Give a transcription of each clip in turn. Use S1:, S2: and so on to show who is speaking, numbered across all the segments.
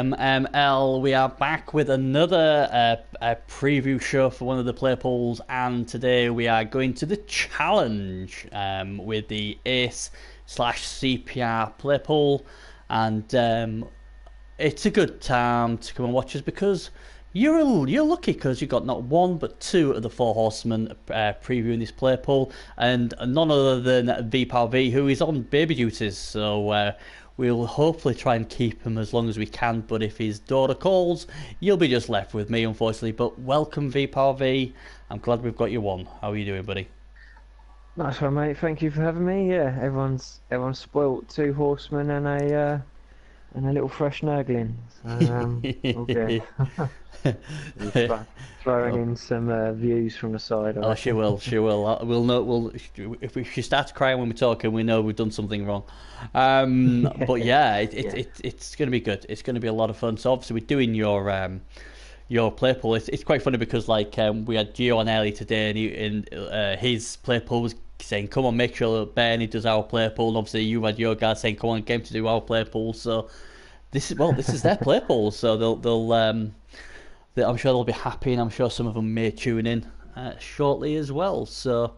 S1: MML. We are back with another preview show for one of the play pools, and today we are going to the challenge with the Ace/CPR play pool, and it's a good time to come and watch us because you're lucky because you got not one but two of the four horsemen previewing this play pool, and none other than V who is on baby duties, so we'll hopefully try and keep him as long as we can, but if his daughter calls, you'll be just left with me, unfortunately. But welcome, V. I'm glad we've got you on. How are you doing, buddy?
S2: Nice one, mate. Thank you for having me. Yeah, everyone's spoilt. Two horsemen and a little fresh nurgling. All good. Throwing in some views from the side.
S1: Oh, she will. We'll know. If she starts crying when we're talking, we know we've done something wrong. But yeah, it's going to be good. It's going to be a lot of fun. So obviously we're doing your play pool. It's quite funny because we had Gio on early today, and his play pool was saying, "Come on, make sure that Bernie does our play pool." And obviously you had your guys saying, "Come on, game to do our play pool." So this is their play pool. So I'm sure they'll be happy, and I'm sure some of them may tune in shortly as well. So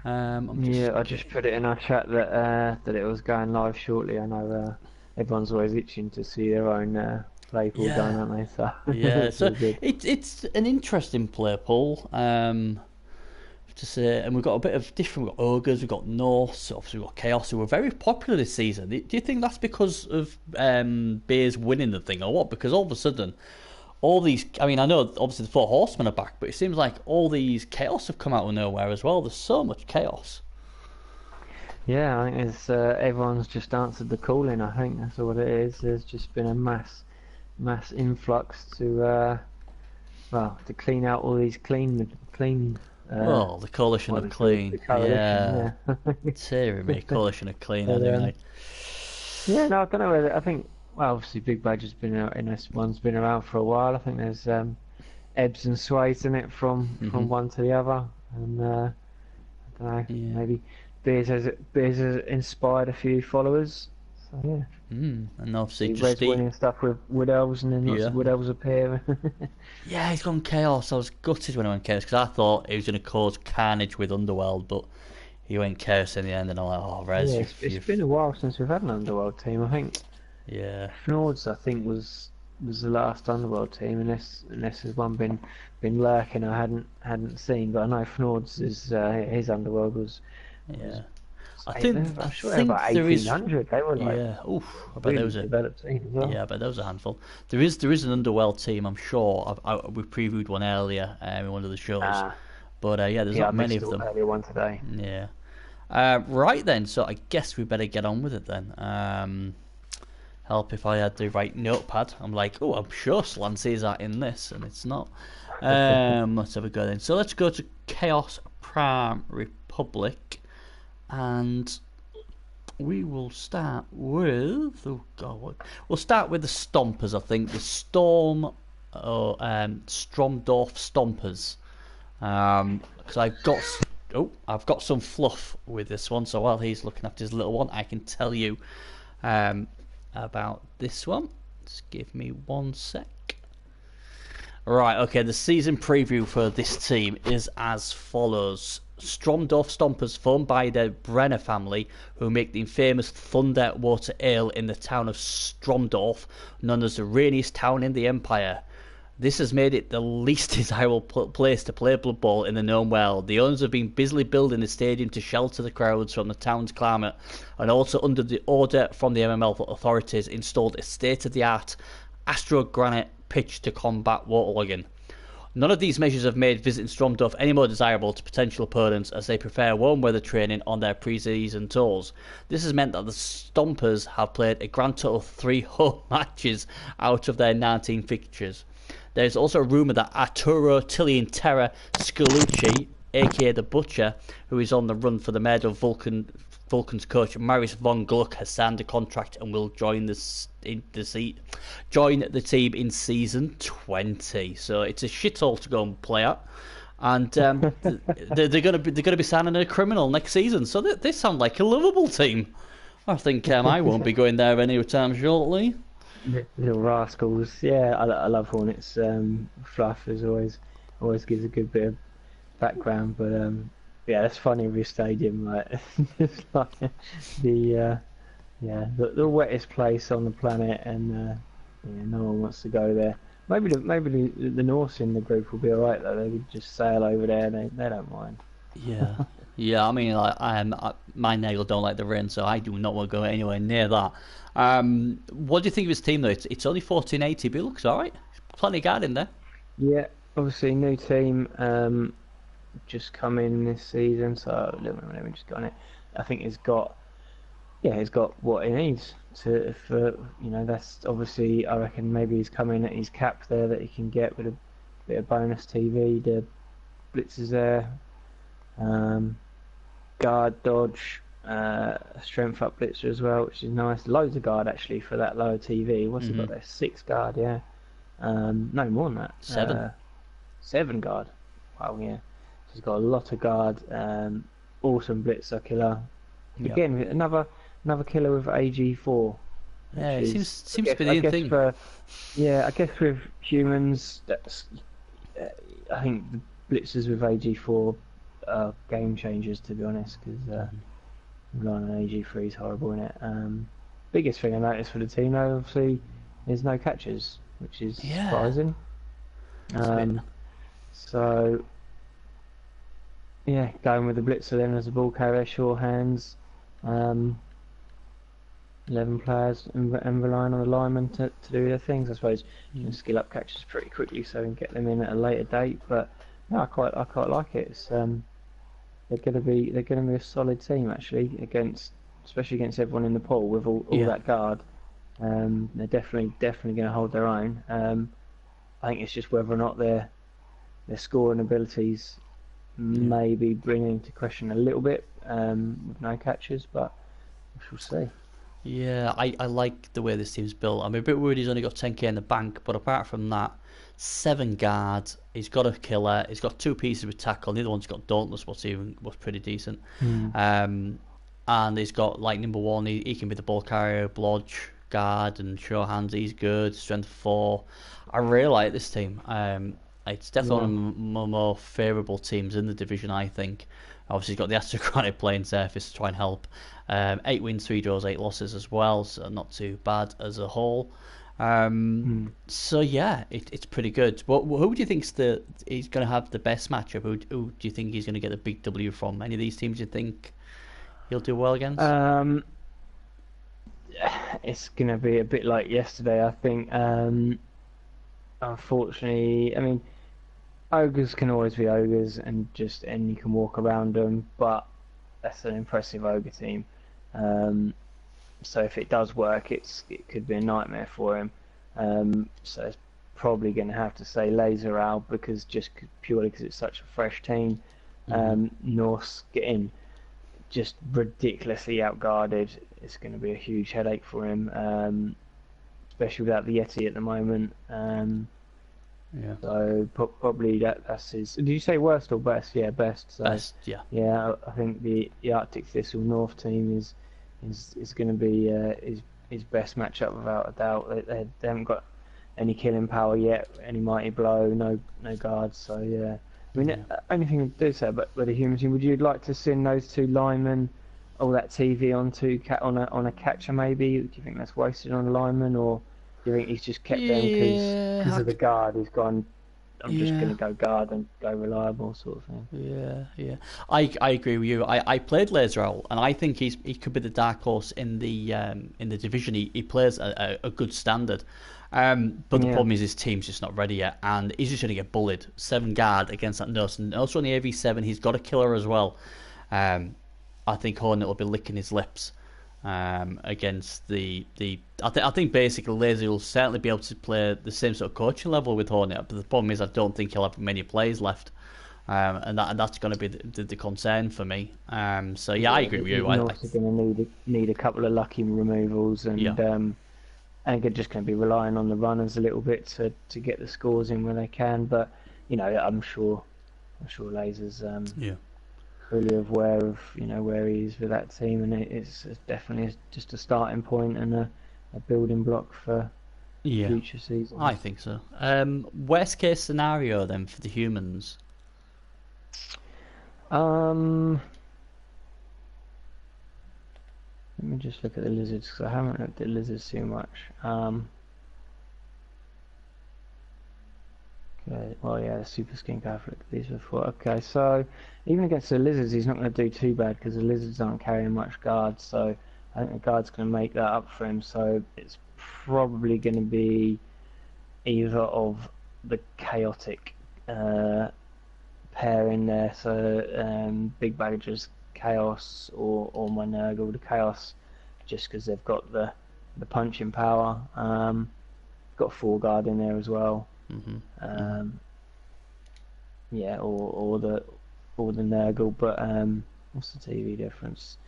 S2: I just put it in our chat that it was going live shortly. I know everyone's always itching to see their own play pool done, aren't they? So
S1: yeah, so it's an interesting play pool. To say, and we've got a bit of different. We've got ogres, we've got Norse, obviously we've got chaos, who were very popular this season. Do you think that's because of Bears winning the thing, or what? Because all of a sudden, all these, I mean, I know obviously the four horsemen are back, but it seems like all these chaos have come out of nowhere as well. There's so much chaos.
S2: Yeah, I think it's everyone's just answered the calling. I think that's what it is. There's just been a mass influx to clean out all these clean.
S1: The coalition of clean. Yeah. Tearing me, coalition of clean. Anyway.
S2: Yeah, no, I don't know whether. I think. Well, obviously, Big Badger's been out in this one's been around for a while. I think there's ebbs and sways in it from one to the other, and I don't know, maybe Beers has inspired a few followers. So yeah.
S1: And obviously
S2: Red's winning stuff with Wood Elves, and then lots of Wood Elves appear.
S1: Yeah, he's gone chaos. I was gutted when I went chaos because I thought he was going to cause carnage with Underworld, but he went chaos in the end, and I'm like, oh, Rez.
S2: Yeah, it's been a while since we've had an Underworld team. I think.
S1: Yeah.
S2: Fnords, I think, was the last Underworld team, unless there's one been lurking I hadn't seen. But I know Fnords is his Underworld was.
S1: Yeah.
S2: I'm sure they were about 1,800. They were like,
S1: I bet there was a
S2: developed team as well.
S1: Yeah, but there was a handful. There is an Underworld team, I'm sure. We previewed one earlier in one of the shows, but there's not many of them.
S2: Earlier one today.
S1: Yeah. Right then. So I guess we better get on with it then. Help if I had the right notepad. I'm like, I'm sure Slancy's are in this, and it's not. Let's have a go then. So let's go to Chaos Prime Republic. And we will start with we'll start with the Stompers. I think the Stromdorf Stompers, because I've got some fluff with this one. So while he's looking after his little one, I can tell you about this one. Just give me 1 sec. Right, okay, the season preview for this team is as follows. Stromdorf Stompers, formed by the Brenner family, who make the famous Thunder Water Ale in the town of Stromdorf, known as the rainiest town in the Empire. This has made it the least desirable place to play Blood Bowl in the known world. The owners have been busily building the stadium to shelter the crowds from the town's climate, and also under the order from the MML authorities installed a state-of-the-art astrogranite pitch to combat waterlogging. None of these measures have made visiting Stromdorf any more desirable to potential opponents, as they prefer warm weather training on their pre-season tours. This has meant that the Stompers have played a grand total of 3 home matches out of their 19 fixtures. There is also a rumour that Arturo Tillian Terra Scolucci, aka the Butcher, who is on the run for the Mayor of Vulcan's coach Marius von Gluck, has signed a contract and will join the team in season 20. So it's a shithole to go and play at, and they're going to be signing a criminal next season. So they sound like a lovable team. I think I won't be going there anytime shortly.
S2: Little rascals. Yeah, I love Hornets. Fluff is always gives a good bit of background, but yeah, that's funny with your stadium, like it's like the the wettest place on the planet, and yeah, no one wants to go there. Maybe the Norse in the group will be alright though. They could just sail over there. They don't mind.
S1: Yeah, yeah. I mean, like, my Nagel don't like the rain, so I do not want to go anywhere near that. What do you think of his team though? It's only 1480, but it looks alright. Plenty of guard in there.
S2: Yeah, obviously new team just come in this season, so let me just go on it. I think he's got what he needs to for that's obviously I reckon maybe he's coming at his cap there that he can get with a bit of bonus TV. The blitzes there, um, guard dodge, strength up blitzer as well, which is nice. Loads of guard actually for that lower TV. What's he got there? 6 guard, yeah. No more than that.
S1: 7.
S2: 7 guard. Wow, yeah. So he's got a lot of guard. Awesome blitzer killer.
S1: Yeah.
S2: Again, another killer with AG4.
S1: Yeah, it
S2: Which
S1: seems to be the thing.
S2: I guess with humans, I think the blitzers with AG4 are game changers, to be honest, because relying on AG3 is horrible in it. Biggest thing I noticed for the team, though, obviously, is no catches, which is surprising. So, yeah, going with the blitzer then as a ball carrier, sure hands. 11 players and relying on the linemen to do their things. I suppose you can skill up catches pretty quickly so we can get them in at a later date. But no, I quite like it. It's, they're gonna be a solid team actually especially against everyone in the pool with all that guard. They're definitely going to hold their own. I think it's just whether or not their scoring abilities maybe bring into question a little bit with no catches, but we shall see.
S1: Yeah, I like the way this team's built. I'm a bit worried he's only got 10k in the bank, but apart from that, 7 guards. He's got a killer. He's got 2 pieces with tackle. The other one's got dauntless, what's pretty decent. And he's got like number 1. He can be the ball carrier, blodge, guard, and sure hands. He's good. Strength 4. I really like this team. It's definitely one of my more favourable teams in the division, I think. Obviously, he's got the Astrogranite playing surface to try and help. 8 wins, 3 draws, 8 losses as well, so not too bad as a whole. So yeah, it's pretty good. Who do you think he's going to have the best matchup? Who do you think he's going to get the big W from? Any of these teams you think he'll do well against?
S2: It's going to be a bit like yesterday, I think. Unfortunately, I mean, ogres can always be ogres, and you can walk around them, but that's an impressive ogre team. So if it does work, it could be a nightmare for him. So it's probably going to have to say Laser Owl purely because it's such a fresh team. Norse getting just ridiculously outguarded. It's going to be a huge headache for him, especially without the Yeti at the moment. So probably that's his. Did you say worst or best? Yeah, best. So,
S1: best. Yeah.
S2: Yeah, I think the Arctic Thistle North team is going to be his best matchup without a doubt. They haven't got any killing power yet, any mighty blow, no guards. So yeah, I mean, only thing I do say about the human team, would you like to send those 2 linemen, all that TV on a catcher maybe? Do you think that's wasted on a lineman, or do you think he's just kept them because of the guard? He's gone, I'm just going to go guard and go reliable sort of thing.
S1: Yeah. I agree with you. I played Laser Owl, and I think he could be the dark horse in the division. He plays a good standard. But the problem is his team's just not ready yet, and he's just going to get bullied. 7 guard against that Nurse, and also on the AV7, he's got a killer as well. I think Hornet will be licking his lips against the. I think basically Lazy will certainly be able to play the same sort of coaching level with Hornet, but the problem is I don't think he'll have many players left. And that's going to be the concern for me. So yeah, I agree with you.
S2: He's also going to need a couple of lucky removals, and they're just going to be relying on the runners a little bit to get the scores in where they can. But I'm sure Laser's fully aware of where he is with that team, and it's definitely just a starting point and a building block for
S1: Yeah,
S2: future
S1: I
S2: seasons.
S1: think so. Worst case scenario then for the humans.
S2: Um, Let me just look at the lizards because I haven't looked at lizards too much. Okay, well, yeah, the super skink I've looked at these before. Okay, so even against the lizards, he's not going to do too bad because the lizards aren't carrying much guard. So I think the guard's going to make that up for him. So it's probably going to be either of the chaotic pair in there. So Big Badger's Chaos or my Nurgle, the Chaos, just because they've got the punching power. Got a 4 guard in there as well.
S1: Mm-hmm.
S2: Yeah, or the Nurgle, but what's the TV difference?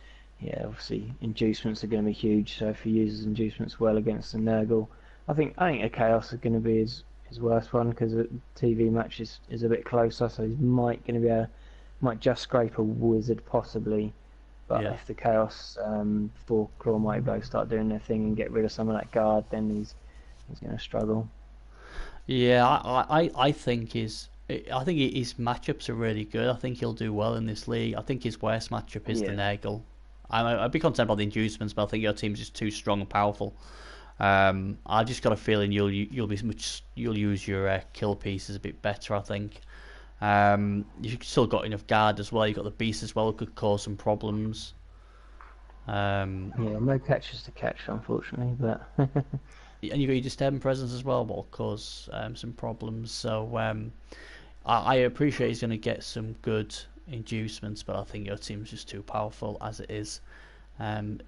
S2: Yeah, obviously inducements are going to be huge. So if he uses inducements well against the Nurgle, I think a Chaos is going to be his worst one because the TV match is a bit closer. So he's might just scrape a Wizard possibly. But
S1: Yeah.
S2: if the Chaos 4 Mighty Blows start doing their thing and get rid of some of that guard, then he's going to struggle.
S1: Yeah, I think his matchups are really good. I think he'll do well in this league. I think his worst matchup is the
S2: Yeah.
S1: Nagel. I'd be concerned about the inducements, but I think your team's just too strong and powerful. I just got a feeling you'll use your kill pieces a bit better. I think. You've still got enough guard as well. You've got the beast as well, could cause some problems.
S2: Yeah, no catches to catch, unfortunately, but
S1: And you got your disturbing presence as well, will cause some problems. So I appreciate he's going to get some good inducements, but I think your team's just too powerful as it is.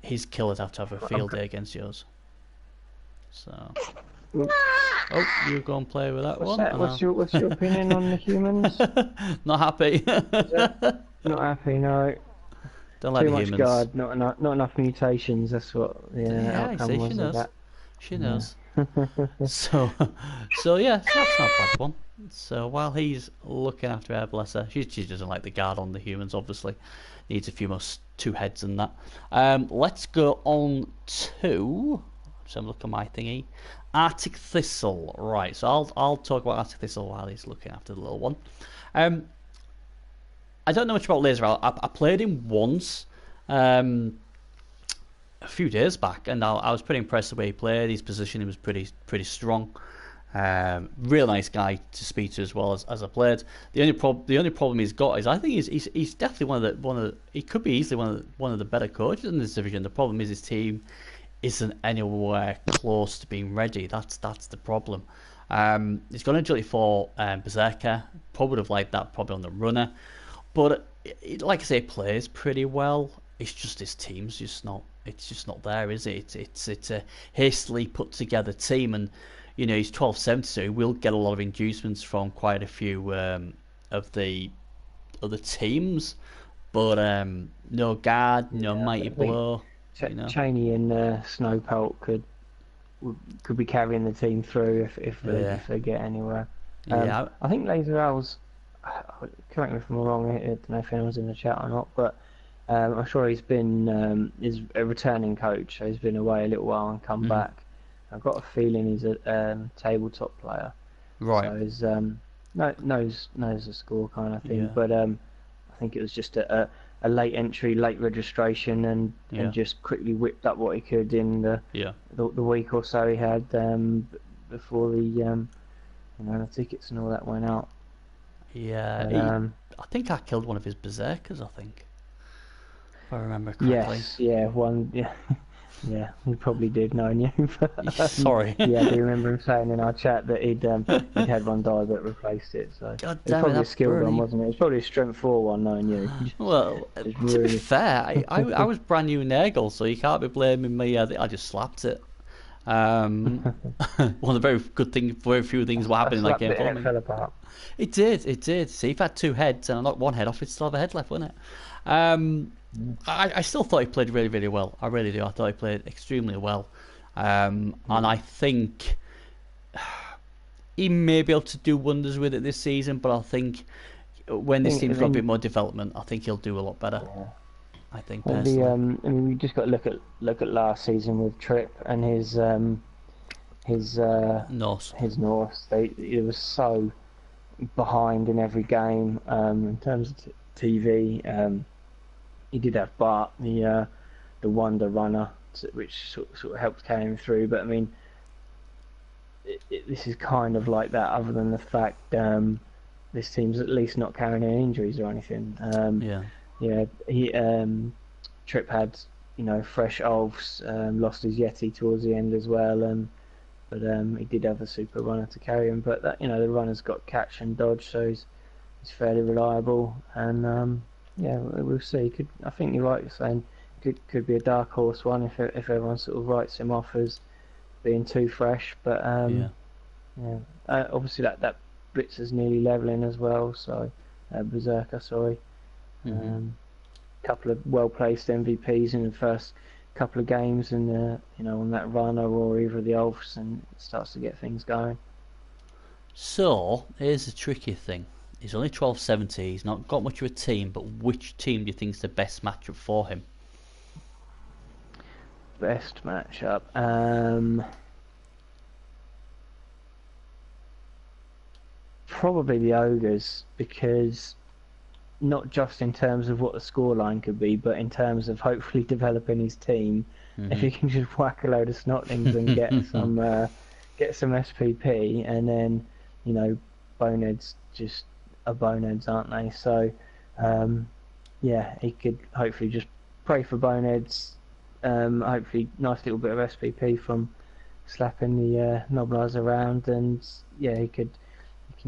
S1: His killers have to have a field day against yours. So, oh, you go and play with that
S2: what's
S1: one.
S2: that? What's your opinion on the humans?
S1: Not happy.
S2: Is that not happy? No,
S1: Don't like
S2: too
S1: the
S2: much
S1: humans.
S2: guard, not enough mutations. That's what the
S1: Yeah, I
S2: outcome
S1: see. She
S2: was of
S1: knows.
S2: that.
S1: She
S2: Yeah.
S1: knows. So, so yeah, so that's not a bad one. So while he's looking after her, bless her, she doesn't like the guard on the humans. Obviously, needs a few more 2 heads than that. Let's go on to. So I'm looking at my thingy. Arctic Thistle. Right. So I'll talk about Arctic Thistle while he's looking after the little one. I don't know much about Laser. I played him once. A few days back, and I was pretty impressed the way he played. His positioning was pretty strong. Real nice guy to speak to as well as I played. The only problem he's got is I think he's definitely one of the he could be easily one of the better coaches in this division. The problem is his team isn't anywhere close to being ready. That's the problem. He's got an agility for Berserker. Probably would have liked that probably on the runner, but like I say, he plays pretty well. It's just his team's just not. It's just not there, is it? It's a hastily put together team, and he's 1270, so he will get a lot of inducements from quite a few of the other teams, but no guard, no
S2: Yeah,
S1: mighty
S2: I think
S1: blow. You know,
S2: Cheney and Snowpelt could be carrying the team through
S1: yeah,
S2: if they get anywhere.
S1: yeah,
S2: I think Laser Owls. Correct me if I'm wrong. I don't know if anyone's in the chat or not, but I'm sure he's been is a returning coach. So he's been away a little while and come
S1: mm,
S2: back. I've got a feeling he's a tabletop player,
S1: right,
S2: so he's knows the score kind of thing.
S1: yeah,
S2: But I think it was just a late entry, late registration, and
S1: yeah,
S2: just quickly whipped up what he could in
S1: yeah,
S2: the week or so he had before the tickets and all that went out.
S1: yeah.
S2: But,
S1: I think I killed one of his berserkers. I think, if I remember correctly.
S2: yes, yeah, one, yeah, yeah, he probably did, knowing you. But,
S1: Sorry.
S2: yeah, I do remember him saying in our chat that he'd had one die but replaced it. So
S1: God
S2: it was
S1: damn it,
S2: probably a
S1: that
S2: skilled one,
S1: bloody.
S2: wasn't it? It was probably a strength 4 one, knowing you.
S1: Well,
S2: Just
S1: to be
S2: really,
S1: fair, I was brand new Nagel, so you can't be blaming me. I just slapped it. One of the very few things what
S2: I
S1: happened in that
S2: slapped
S1: game
S2: it
S1: for
S2: and it
S1: me.
S2: fell apart.
S1: It did. See, if I had 2 heads and I knocked one head off, it'd still have a head left, wouldn't it? I still thought he played really, really well. I really do. I thought he played extremely well. And I think he may be able to do wonders with it this season, but I think when this team's got a bit more development, I think he'll do a lot better.
S2: Yeah.
S1: I think
S2: And
S1: personally.
S2: I mean, we just got to look at last season with Tripp and his his
S1: Norse.
S2: his Norse. He was so behind in every game in terms of TV. He did have Bart, the Wonder Runner, which sort of helped carry him through. But I mean, this is kind of like that, other than the fact this team's at least not carrying any injuries or anything.
S1: Yeah.
S2: Yeah, Tripp had fresh Ulfs, lost his Yeti towards the end as well, but he did have a super runner to carry him. But that the runner's got catch and dodge, so he's fairly reliable. And yeah, we'll see. I think you're right saying could be a dark horse one if everyone sort of writes him off as being too fresh. But
S1: Yeah.
S2: yeah, obviously that Blitzer's nearly leveling as well. So Berserker, sorry.
S1: Mm-hmm.
S2: Couple of well-placed MVPs in the first couple of games, and on that runner or either of the Ulfs, and it starts to get things going.
S1: So here's the tricky thing. He's only 1270. He's not got much of a team, but which team do you think is the best matchup for him?
S2: Best matchup. Probably the Ogres, because not just in terms of what the scoreline could be, but in terms of hopefully developing his team.
S1: Mm-hmm.
S2: If he can just whack a load of snotlings and get some SPP, and then boneheads just are boneheads, aren't they? So yeah, he could hopefully just pray for boneheads. Hopefully, nice little bit of SPP from slapping the Nobblers around, and yeah, he can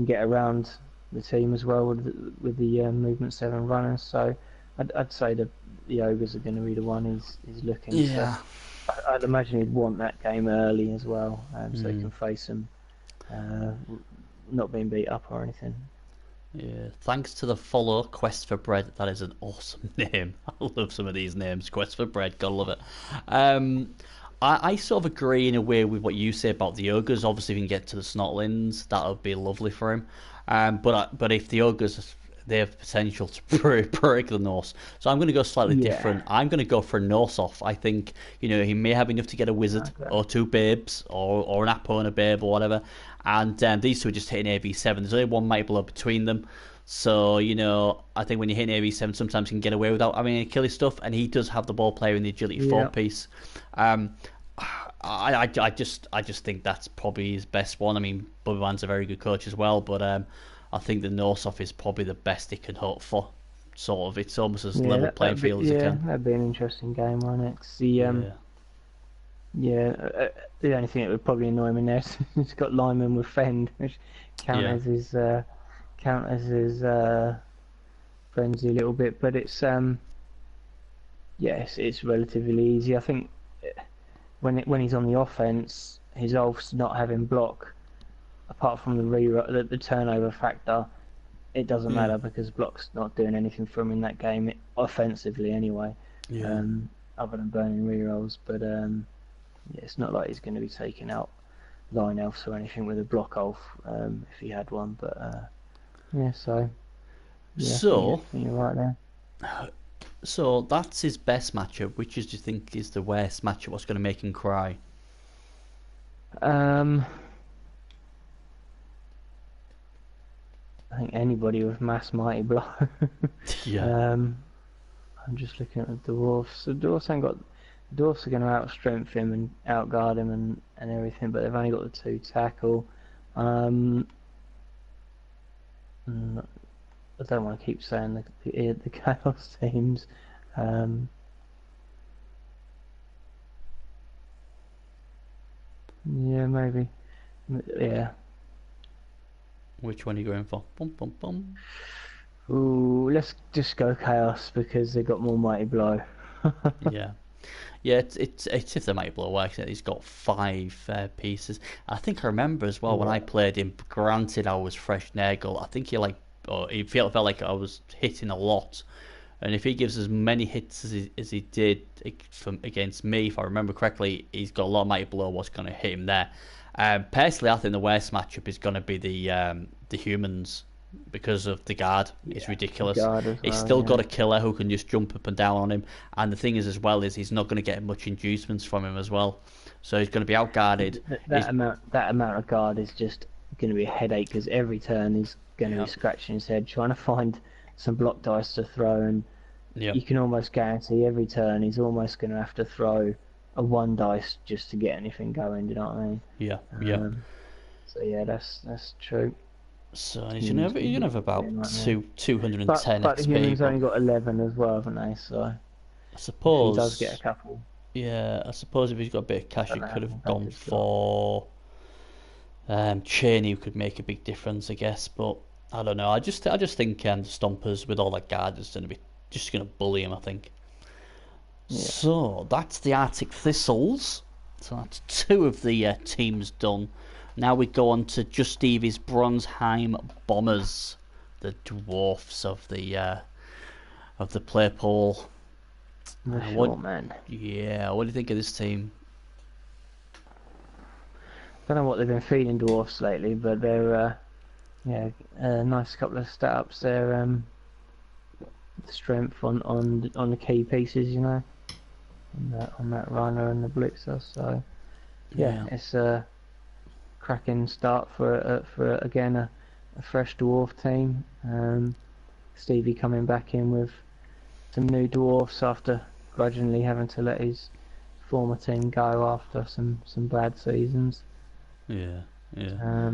S2: get around the team as well with the movement 7 runners. So I'd say the Ogres are going to be the one he's looking.
S1: Yeah.
S2: So I'd imagine he'd want that game early as well, so he can face them not being beat up or anything.
S1: Yeah. Thanks to the follow, Quest for Bread. That is an awesome name. I love some of these names. Quest for Bread. Gotta love it. I sort of agree in a way with what you say about the Ogres. Obviously, if you can get to the Snotlings, that would be lovely for him. But if the Ogres, they have potential to break the Norse. So I'm going to go slightly different. I'm going to go for a Norse off. I think he may have enough to get a wizard or two babes or an Appo and a babe or whatever. And these two are just hitting AV7. There's only one might blow between them. So, I think when you hit an AV7, sometimes you can get away without having any killy stuff. And he does have the ball player in the agility 4 piece. I just think that's probably his best one. I mean, Bubba Man's a very good coach as well, but I think the Norse off is probably the best he can hope for. Sort of, it's almost as level playing field as it can.
S2: That'd be an interesting game, wouldn't it? The only thing that would probably annoy him in there is he's got Lyman with Fend, which count as his frenzy a little bit, but it's it's relatively easy. I think when he's on the offense, his Ulf's not having block, apart from the turnover factor, it doesn't matter because block's not doing anything for him in that game offensively anyway. Other than burning rerolls, but it's not like he's going to be taking out line elves or anything with a block elf if he had one. But so I think you're right there.
S1: So that's his best matchup. Which do you think is the worst matchup? What's going to make him cry?
S2: I think anybody with mass mighty blow. I'm just looking at the dwarfs. The dwarfs are going to outstrength him and outguard him and everything, but they've only got the 2 tackle. I don't want to keep saying the chaos teams. Maybe. Yeah.
S1: Which one are you going for? Bum, bum, bum.
S2: Ooh, let's just go chaos because they got more mighty blow.
S1: Yeah, it's if the mighty blow works. He's got 5 pieces. I think I remember as well when I played him. Granted, I was fresh Nagel. I think he felt like I was hitting a lot, and if he gives as many hits as he did against me, if I remember correctly, he's got a lot of mighty blow. What's going to hit him there? Personally, I think the worst matchup is going to be the humans. because of the guard. It's
S2: Yeah, the
S1: ridiculous.
S2: guard as
S1: He's
S2: well.
S1: still got
S2: Yeah.
S1: a killer who can just jump up and down on him, and the thing is as well is he's not going to get much inducements from him as well, so he's going to be outguarded. He's
S2: That amount of guard is just going to be a headache because every turn he's going to
S1: yeah
S2: be scratching his head trying to find some block dice to throw, and
S1: yeah
S2: you can almost guarantee every turn he's almost going to have to throw a one dice just to get anything going. Do you know what I mean?
S1: yeah yeah.
S2: So yeah, that's true.
S1: So he's gonna
S2: Humans
S1: have,
S2: can be a
S1: about
S2: nightmare.
S1: 210
S2: But the
S1: XP.
S2: humans
S1: But
S2: only got 11 as well, haven't they? So
S1: I
S2: if he does get a
S1: suppose,
S2: couple,
S1: yeah, I suppose if he's got a bit of
S2: I
S1: cash, he
S2: don't know how
S1: could
S2: many
S1: have gone
S2: badges got.
S1: for Cheney, who could make a big difference, I guess. But I don't know. I just think Stompers with all that guard is gonna be just gonna bully him. I think.
S2: Yeah.
S1: So that's the Arctic Thistles. So that's two of the teams done. Now we go on to Just Stevie's Bronzheim Bombers, the dwarfs of the play pool.
S2: The
S1: What?
S2: short man.
S1: Yeah, what do you think of this team?
S2: Don't know what they've been feeding dwarfs lately, but they're yeah, a nice couple of stat-ups there. Strength on the key pieces, you know, on that Rhino and the Blitzer. So yeah, it's a cracking start for again a fresh dwarf team. Stevie coming back in with some new dwarfs after grudgingly having to let his former team go after some bad seasons.
S1: Yeah, yeah.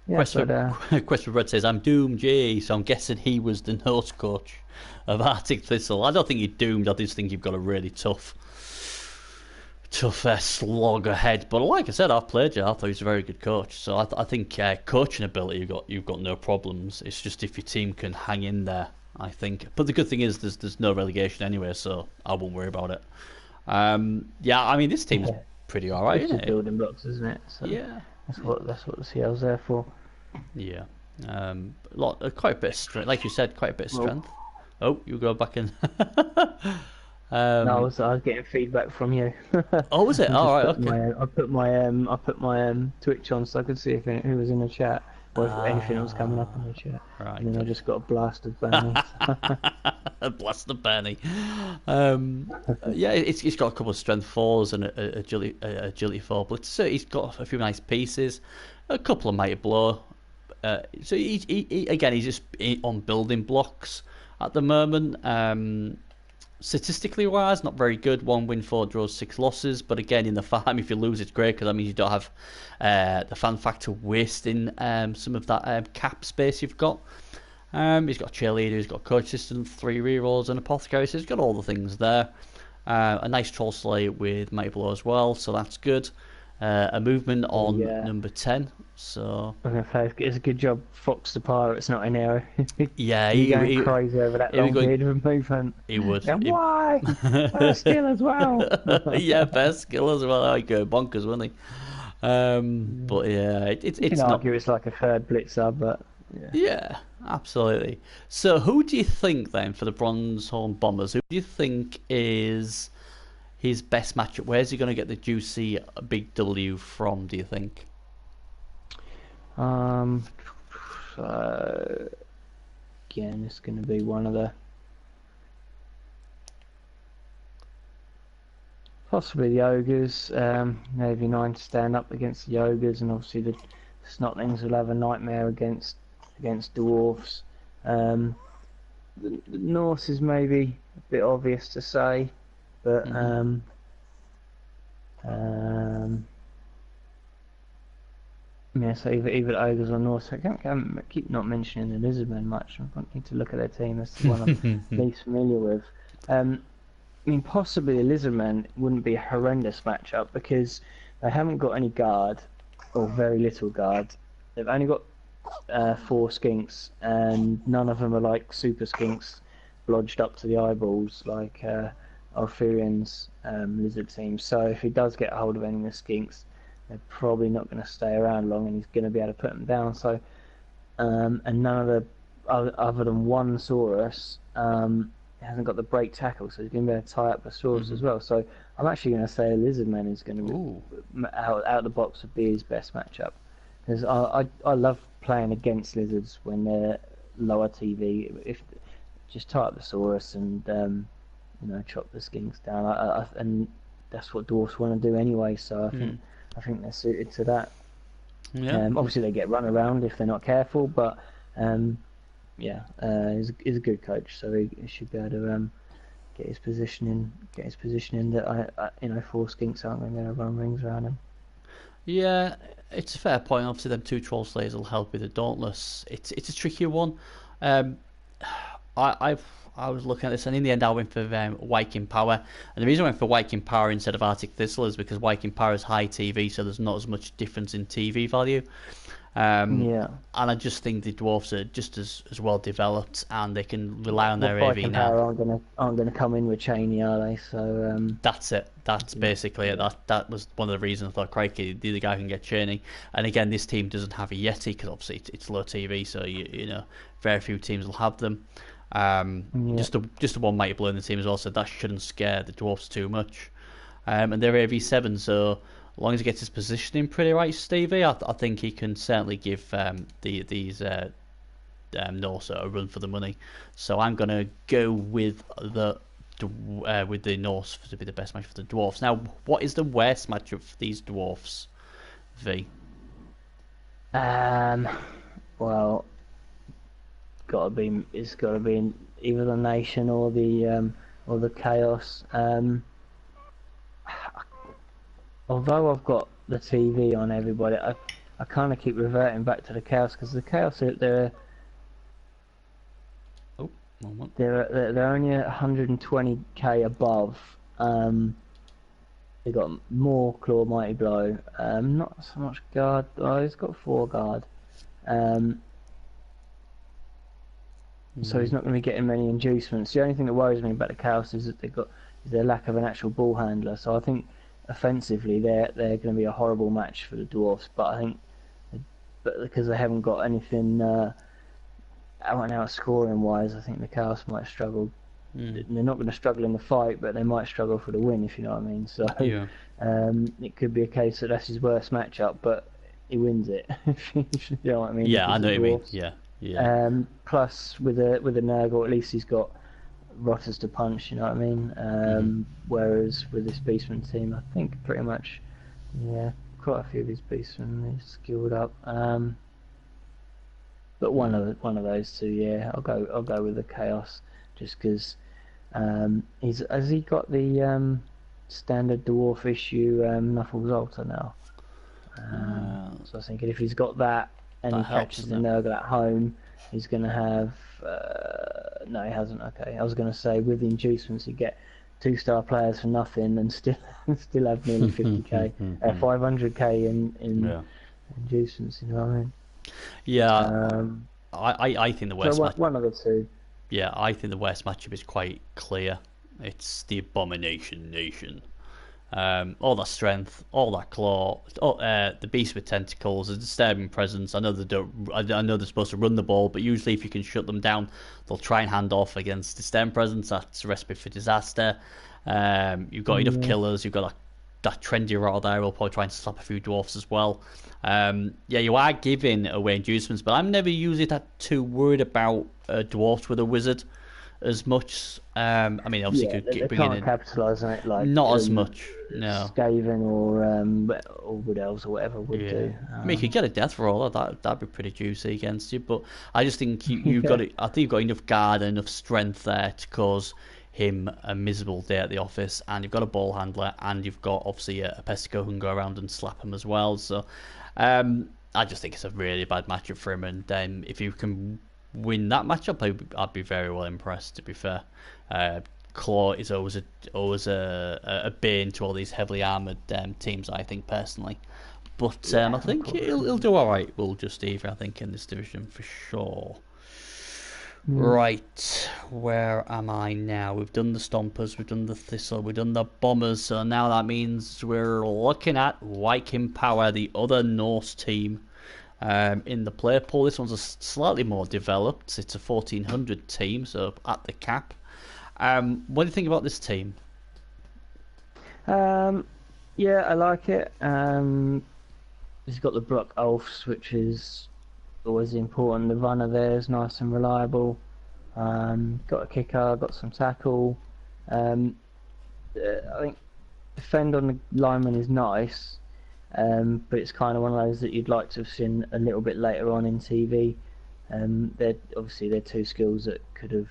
S2: Yeah,
S1: Quest for Red says, I'm Doom J, so I'm guessing he was the nose coach of Arctic Thistle. I don't think you're doomed, I just think you've got a really tough slog ahead. But like I said, I've played you. I thought he was a very good coach. So I think coaching ability, you've got no problems. It's just if your team can hang in there, I think. But the good thing is there's no relegation anyway, so I won't worry about it. Yeah, I mean this team's pretty alright,
S2: it's
S1: isn't
S2: just
S1: it?
S2: building blocks, isn't it? So
S1: Yeah.
S2: that's what the CL's there for.
S1: Yeah. Quite a bit of strength, like you said, quite a bit of strength. Oh, you go back in.
S2: No, I was getting feedback from you.
S1: Oh, was it? All right, okay.
S2: I put my Twitch on so I could see if who was in the chat or if anything else coming up in the chat.
S1: Right.
S2: And then I just got a blasted Bernie.
S1: Blast the Bernie. Yeah, it's got a couple of strength fours and a agility four, but he's got a few nice pieces, a couple of mighty blow. So he again, he's just on building blocks at the moment. Statistically wise, not very good. 1 win, 4 draws, 6 losses. But again, in the farm, if you lose, it's great because that means you don't have the fan factor wasting some of that cap space you've got. He's got a cheerleader, he's got a coach assistant, 3 rerolls, and apothecary. So he's got all the things there. A nice troll slate with mighty blow as well, so that's good. A movement on number 10. So
S2: I'm gonna say it's a good job Fox the Pirate's not in there.
S1: yeah,
S2: He's going crazy over that long period of movement.
S1: He would.
S2: And why? Best skill as well.
S1: Yeah, best skill as well. I'd go bonkers, wouldn't he? But yeah, it's
S2: you can
S1: not.
S2: argue it's like a third blitzer, but
S1: Yeah, absolutely. So who do you think then for the Bronzehorn Bombers? Who do you think is his best matchup? Where's he going to get the juicy big W from, do you think?
S2: Again, it's going to be one of the possibly the ogres. Maybe 9 to stand up against the ogres, and obviously the snotlings will have a nightmare against dwarfs. The Norse is maybe a bit obvious to say, but yeah, so either ogres or Norse. I keep not mentioning the lizardmen much. I need to look at their team. That's the one I'm least familiar with. I mean, possibly the lizardmen wouldn't be a horrendous matchup because they haven't got any guard, or very little guard. They've only got 4 skinks, and none of them are like super skinks, blodged up to the eyeballs like Arthurian's lizard team. So if he does get a hold of any of the skinks, they're probably not going to stay around long, and he's going to be able to put them down. So, and none of the other than one Saurus hasn't got the break tackle, so he's going to be able to tie up a Saurus as well. So I'm actually going to say a Lizardman is going to be out of the box would be his best matchup, because I love playing against lizards when they're lower TV. If just tie up the saurus and chop the skinks down, and that's what dwarfs want to do anyway. So I think they're suited to that.
S1: Yeah.
S2: Obviously they get run around if they're not careful, but he's a good coach, so he should be able to get his position in that 4 skinks aren't going to run rings around him.
S1: Yeah, it's a fair point. Obviously, them 2 troll slayers will help with the dauntless. It's a trickier one. I was looking at this, and in the end, I went for Viking Power. And the reason I went for Viking Power instead of Arctic Thistle is because Viking Power is high TV, so there's not as much difference in TV value. And I just think the dwarfs are just as well developed, and they can rely on their AV
S2: Viking
S1: now.
S2: Power aren't gonna come in with Cheney, are they? So
S1: that's it. That's basically it. That was one of the reasons I thought, crikey, the other guy can get Cheney. And again, this team doesn't have a Yeti because obviously it's low TV, so very few teams will have them. Just the one mighty blow in the team as well, so that shouldn't scare the dwarfs too much. And they're AV7, so as long as he gets his positioning pretty right, Stevie, I think he can certainly give these Norse a run for the money. So I'm gonna go with the Norse to be the best match for the dwarfs. Now, what is the worst matchup for these dwarfs, V?
S2: Well, it's got to be in either the Nation or the Chaos. Although I've got the TV on everybody, I kind of keep reverting back to the Chaos because the Chaos they're only 120k above. They got more Claw, Mighty Blow. Not so much guard. Oh, he's got 4 guard. So he's not going to be getting many inducements. The only thing that worries me about the Chaos is that is their lack of an actual ball handler. So I think offensively they're going to be a horrible match for the dwarfs. But because they haven't got anything out and out scoring wise, I think the Chaos might struggle. They're not going to struggle in the fight, but they might struggle for the win, if you know what I mean. So it could be a case that that's his worst matchup, but he wins it. If you know what I mean?
S1: Yeah, I know what you mean. Yeah.
S2: Plus, with a Nurgle, at least he's got rotters to punch. You know what I mean? Whereas with this Beastman team, I think pretty much, quite a few of these Beastmen are skilled up. But one of those two, I'll go with the Chaos, just because has he got the standard dwarf issue Knuffles Altar now? So I was thinking if he's got that and he catches the Nurgle at home, he's going to have... no, he hasn't. Okay, I was going to say with the inducements you get 2-star players for nothing and still have nearly 50k, 500k in inducements. You know what I mean?
S1: Yeah. I think the worst.
S2: So one of the two.
S1: Yeah, I think the worst matchup is quite clear. It's the Abomination Nation. All that strength, all that claw, the beast with tentacles, a disturbing presence. I know they're supposed to run the ball, but usually if you can shut them down, they'll try and hand off against disturbing presence. That's a recipe for disaster. You've got enough killers. You've got that trendy route there. We'll probably try and slap a few dwarfs as well. You are giving away inducements, but I'm never usually too worried about dwarfs with a wizard as much. I mean, obviously, you could bring in
S2: capitalise on it like
S1: not as much. No,
S2: Skaven or Wood Elves or whatever would do.
S1: I mean, you could get a death roller. That'd be pretty juicy against you. But I just think you've got it. I think you've got enough guard and enough strength there to cause him a miserable day at the office. And you've got a ball handler, and you've got obviously a Pestico who can go around and slap him as well. So I just think it's a really bad matchup for him. And if you can win that matchup, I'd be very well impressed. To be fair, Claw is always a bane to all these heavily armoured teams, I think personally. But I think he'll do all right. We'll just either I think in this division for sure. Right, where am I now? We've done the Stompers, we've done the Thistle, we've done the Bombers, so now that means we're looking at Viking Power, the other Norse team in the player pool. This one's slightly more developed. It's a 1400 team, so at the cap. What do you think about this team?
S2: Yeah, I like it. He's got the Brock Ulfs, which is always important. The runner there is nice and reliable. Got a kicker, got some tackle. Um, I think defend on the lineman is nice, but it's kind of one of those that you'd like to have seen a little bit later on in TV. They're two skills that could have,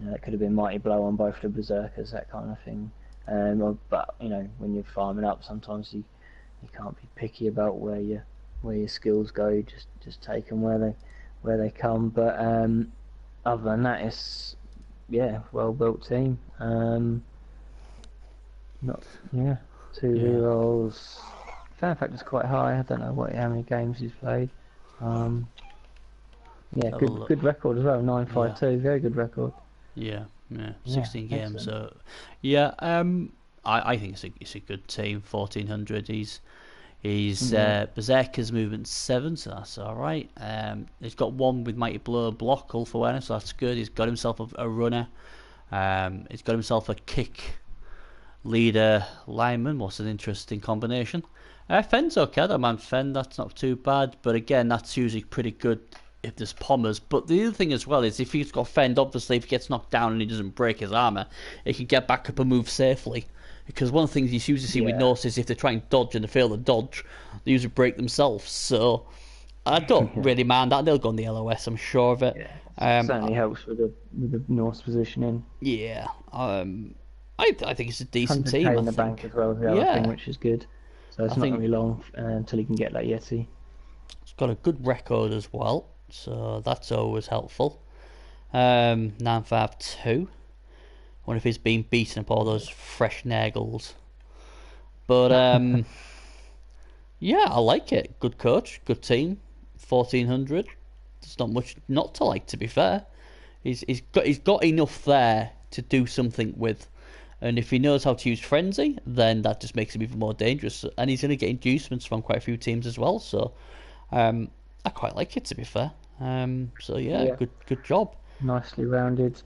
S2: that could have been mighty blow on both the berserkers, that kind of thing. But when you're farming up, sometimes you can't be picky about where your skills go. Just take them where they come. But other than that, it's well built team. Not two rerolls. Fan factor's quite high. I don't know how many games he's played. Good record as well. 9-5-2, very good record.
S1: Yeah, 16 games.
S2: Excellent.
S1: So I think it's a good team. 1400. He's Berserker's movement 7, so that's all right. He's got one with mighty blow block, all for awareness, so that's good. He's got himself a runner. He's got himself a kick leader lineman. What's an interesting combination? Fenn's okay. I don't mind Fenn. That's not too bad. But again, that's usually pretty good if there's pommers. But the other thing as well is if he's got Fend, obviously if he gets knocked down and he doesn't break his armour, he can get back up and move safely. Because one of the things you usually see with Norse is if they try and dodge and they fail to dodge, they usually break themselves. So I don't really mind that. They'll go on the LOS, I'm sure of it.
S2: Yeah, certainly helps with the Norse positioning.
S1: Yeah. I think it's a decent
S2: 100K
S1: team.
S2: in the bank as well is the other thing, which is good. So it's not going to be long until he can get that Yeti.
S1: It's got a good record as well, so that's always helpful. 952. Wonder if he's been beaten up all those fresh nagels. But yeah, I like it. Good coach, good team. 1400. There's not much not to like, to be fair. He's got enough there to do something with. And if he knows how to use Frenzy, then that just makes him even more dangerous. And he's going to get inducements from quite a few teams as well. So I quite like it, to be fair. Good job.
S2: Nicely rounded,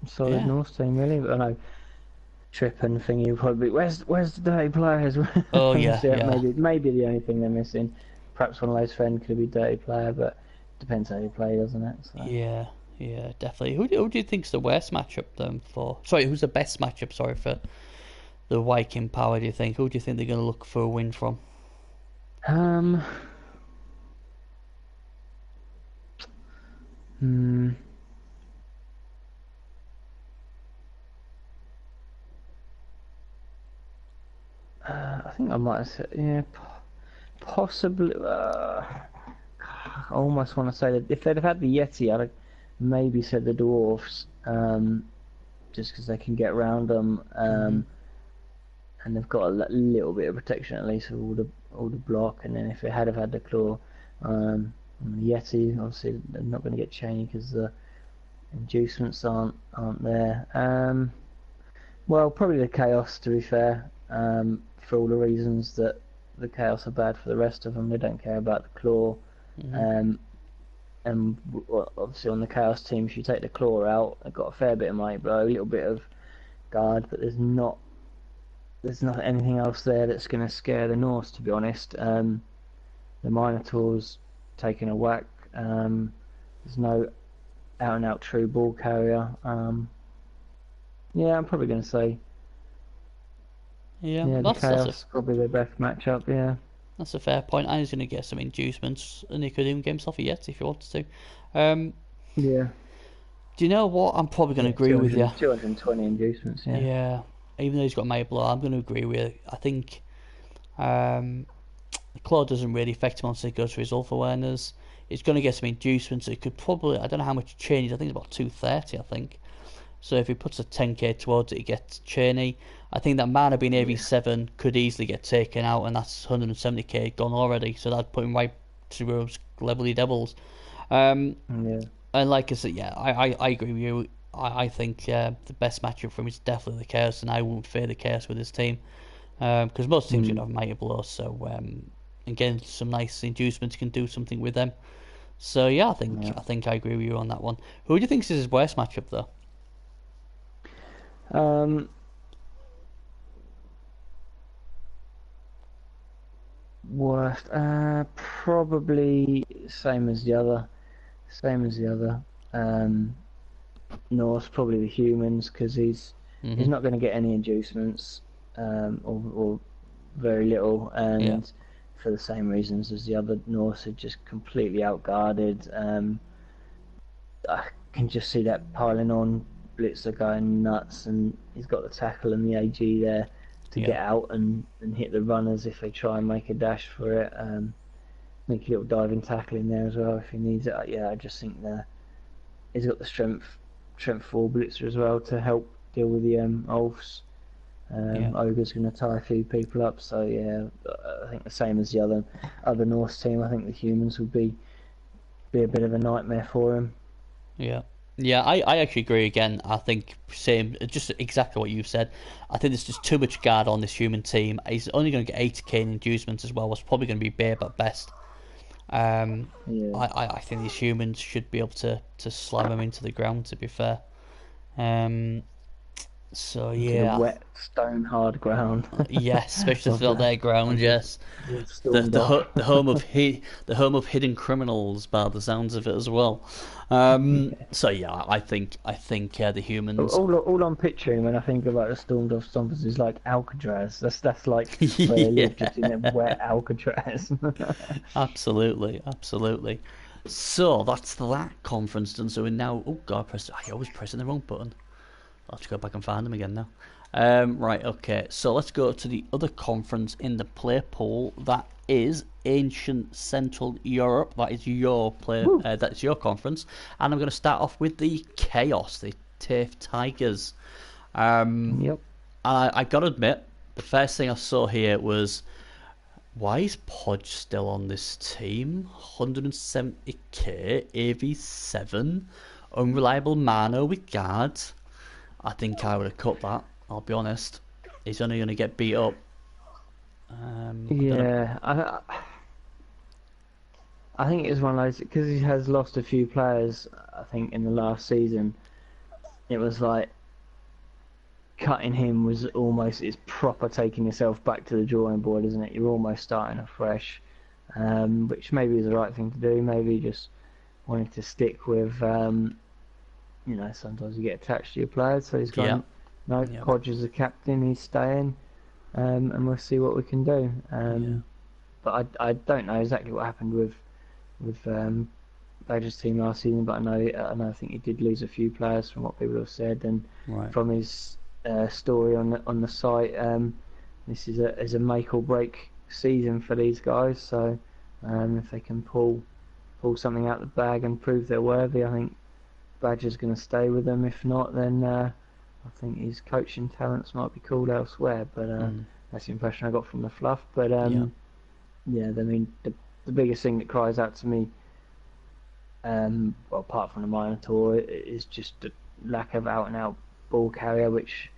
S2: solid Norse team, really. But I know Trip and Thingy would probably be, where's the dirty players?
S1: Oh yeah,
S2: Maybe the only thing they're missing. Perhaps one of those Fen could be dirty player, but it depends how you play, doesn't it? So.
S1: Yeah, definitely. Who do you think's the worst matchup then for? Sorry, who's the best matchup? Sorry, for the Viking Power. Do you think? Who do you think they're going to look for a win from?
S2: I think I might have said, possibly. I almost want to say that if they'd have had the Yeti, I'd have maybe said the Dwarfs, just because they can get around them, and they've got a little bit of protection at least with all the block. And then if they had have had the Claw, and the Yeti, obviously they're not going to get chainy because the inducements aren't there. Well, probably the Chaos, to be fair. For all the reasons that the Chaos are bad for the rest of them. They don't care about the Claw. And obviously on the Chaos team, if you take the Claw out, they've got a fair bit of might blow, a little bit of guard, but there's not anything else there that's going to scare the Norse, to be honest. The Minotaur's taking a whack. There's no out-and-out true ball carrier. I'm probably going to say the Chaos probably their best matchup. Yeah,
S1: that's a fair point. I was going to get some inducements, and he could even get himself a Yeti if he wanted to.
S2: Yeah.
S1: Do you know what? I'm probably going to agree with you.
S2: 220 inducements. Yeah.
S1: Yeah. Even though he's got Might Blow, I'm going to agree with you. I think the Claw doesn't really affect him once he goes for his Ulf awareness. He's going to get some inducements. So he could probably, I don't know how much change. I think it's about 230. I think. So if he puts a 10k towards it, he gets Cheney. I think that Mana being AV7 could easily get taken out, and that's 170k gone already. So that'd put him right to those Levely Devils. And like I said, I agree with you. I think the best matchup for him is definitely the Chaos, and I won't fear the Chaos with his team. Because most teams are going to have Mighty Blow, so again, some nice inducements can do something with them. So I think I agree with you on that one. Who do you think is his worst matchup though?
S2: Worst, probably same as the other. Same as the other. Um, Norse, probably the humans, because he's
S1: Hmm.
S2: not going to get any inducements, or very little,
S1: Yeah,
S2: and for the same reasons as the other Norse, are just completely outguarded. I can just see that piling on. Blitzer going nuts, and he's got the tackle and the AG there to
S1: yeah,
S2: get out and hit the runners if they try and make a dash for it. Make a little diving tackle in there as well if he needs it. Yeah, I just think that he's got the strength for Blitzer as well to help deal with the Ulfs.
S1: yeah.
S2: Ogre's going to tie a few people up, so yeah, I think the same as the other Norse team. I think the humans would be a bit of a nightmare for him.
S1: Yeah. Yeah, I actually agree again. I think same, just exactly what you've said. I think there's just too much guard on this human team. He's only going to get 80k in inducements as well. Was probably going to be bare at best. Um,
S2: Yeah,
S1: I think these humans should be able to slam him into the ground. To be fair. Um, so
S2: into the
S1: yeah,
S2: wet stone hard ground
S1: yes, especially
S2: of
S1: for their ground.
S2: once they've
S1: Yes,
S2: stormed off.
S1: the home of hidden criminals by the sounds of it as well.
S2: Yeah.
S1: So yeah, I think the humans.
S2: All I'm picturing when I think about the stormed off Stompers is like Alcatraz. That's like where they live, just in a
S1: Yeah,
S2: wet Alcatraz.
S1: absolutely, absolutely. So that's that conference done. So we now, oh god, I always pressing the wrong button. I'll have to go back and find them again now. Right, okay. So let's go to the other conference in the play pool. That is Ancient Central Europe. That is your play.
S2: Woo.
S1: That's your conference, and I'm going to start off with the Chaos, the TAFE Tigers. Um,
S2: Yep.
S1: I got to admit, the first thing I saw here was, why is Podge still on this team? 170k, AV7, unreliable Mano with guards. I think I would have cut that. I'll be honest. He's only going to get beat up. Don't know.
S2: Yeah, I think it's one of those because he has lost a few players. I think in the last season, it was like cutting him was almost it's proper taking yourself back to the drawing board, isn't it? You're almost starting afresh, which maybe is the right thing to do. Maybe just wanting to stick with, sometimes you get attached to your players. So he's
S1: Yeah,
S2: gone, no,
S1: yeah,
S2: Podge is the captain, he's staying, and we'll see what we can do.
S1: yeah.
S2: But I don't know exactly what happened with Badger's team last season, but I think he did lose a few players from what people have said, and
S1: Right.
S2: from his story on the site. This is a make or break season for these guys. So if they can pull something out of the bag and prove they're worthy, I think Badger's going to stay with them. If not, then I think his coaching talents might be called elsewhere. But
S1: Mm,
S2: that's the impression I got from the fluff. But
S1: yeah,
S2: yeah, I mean the biggest thing that cries out to me, well, apart from the Minotaur, is just the lack of out and out ball carrier, which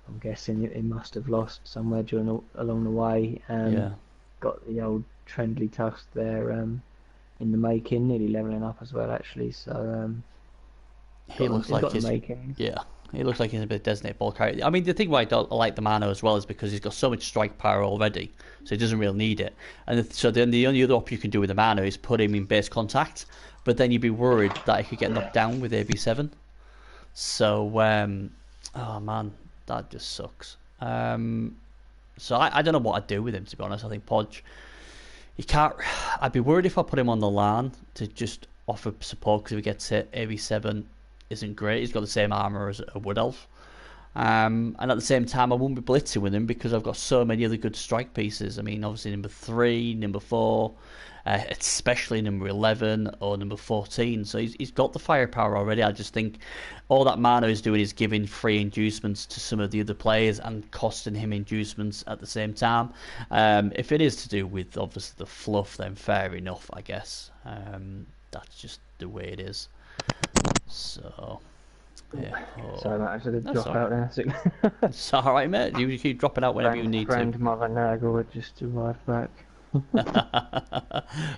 S2: I'm guessing he must have lost somewhere along the way.
S1: yeah.
S2: Got the old Trendley Tusk there in the making, nearly levelling up as well actually. So
S1: He looks
S2: he's
S1: like
S2: got the
S1: he's
S2: makings.
S1: yeah. He looks like he's a bit designated ball carrier. I mean, the thing why I like the Mano as well is because he's got so much strike power already, so he doesn't really need it. And so then the only other option you can do with the Mano is put him in base contact, but then you'd be worried that he could get knocked down with AB7. So, oh man, that just sucks. So I don't know what I'd do with him, to be honest. I think Podge, you can't. I'd be worried if I put him on the LAN to just offer support because if he gets hit, AB7 isn't great. He's got the same armor as a Wood Elf. And at the same time, I won't be blitzing with him because I've got so many other good strike pieces. I mean, obviously number 3, number 4, especially number 11 or number 14. So he's got the firepower already. I just think all that Mano is doing is giving free inducements to some of the other players and costing him inducements at the same time. If it is to do with obviously the fluff, then fair enough, I guess. That's just the way it is. So. Yeah.
S2: Sorry, mate, I just had to
S1: That's
S2: drop
S1: all
S2: out
S1: right.
S2: there.
S1: It's all right, mate. You keep dropping out whenever you need to.
S2: Grandmother Nagel had just arrived back.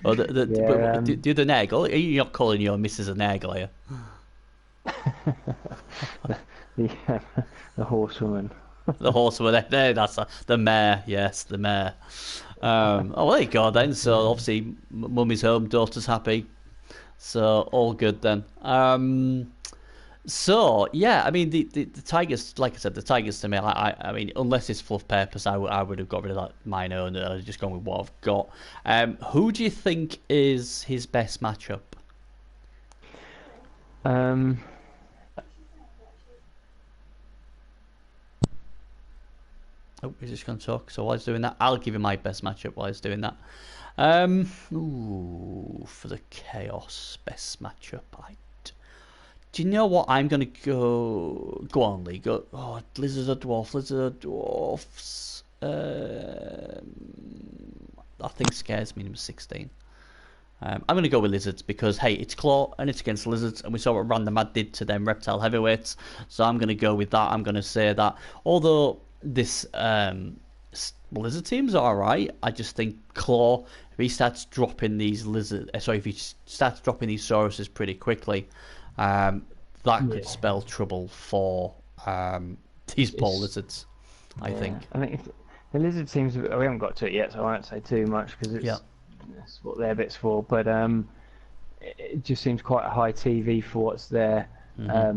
S1: Or
S2: Yeah,
S1: the other Nagel. You're not calling your missus a Nagel, are you?
S2: the, the horsewoman.
S1: The horsewoman. There, that's the mare. Yes, the mare. Oh, well, there you go then. So obviously, mummy's home, daughter's happy. So all good then. So yeah, I mean the Tigers, like I said, the Tigers to me, I mean, unless it's fluff purpose, I would have got rid of that minor and just gone with what I've got. Who do you think is his best matchup?
S2: Um,
S1: Oh, he's just going to talk. So while he's doing that, I'll give you my best matchup while he's doing that. For the Chaos best matchup, do you know what? I'm going to go on, Lee. Go. Oh, Lizard or Dwarf? Lizard or Dwarfs? I think scares me, number 16. I'm going to go with Lizards because, hey, it's Claw and it's against Lizards, and we saw what Random Mad did to them Reptile Heavyweights, so I'm going to go with that. I'm going to say that. Although this Lizard team's alright, I just think Claw, if he starts dropping these if he starts dropping these Sauruses pretty quickly, that could spell trouble for these poor Lizards, I think.
S2: I think the Lizard teams, we haven't got to it yet, so I won't say too much because that's what their bit's for. But it just seems quite a high TV for what's there. I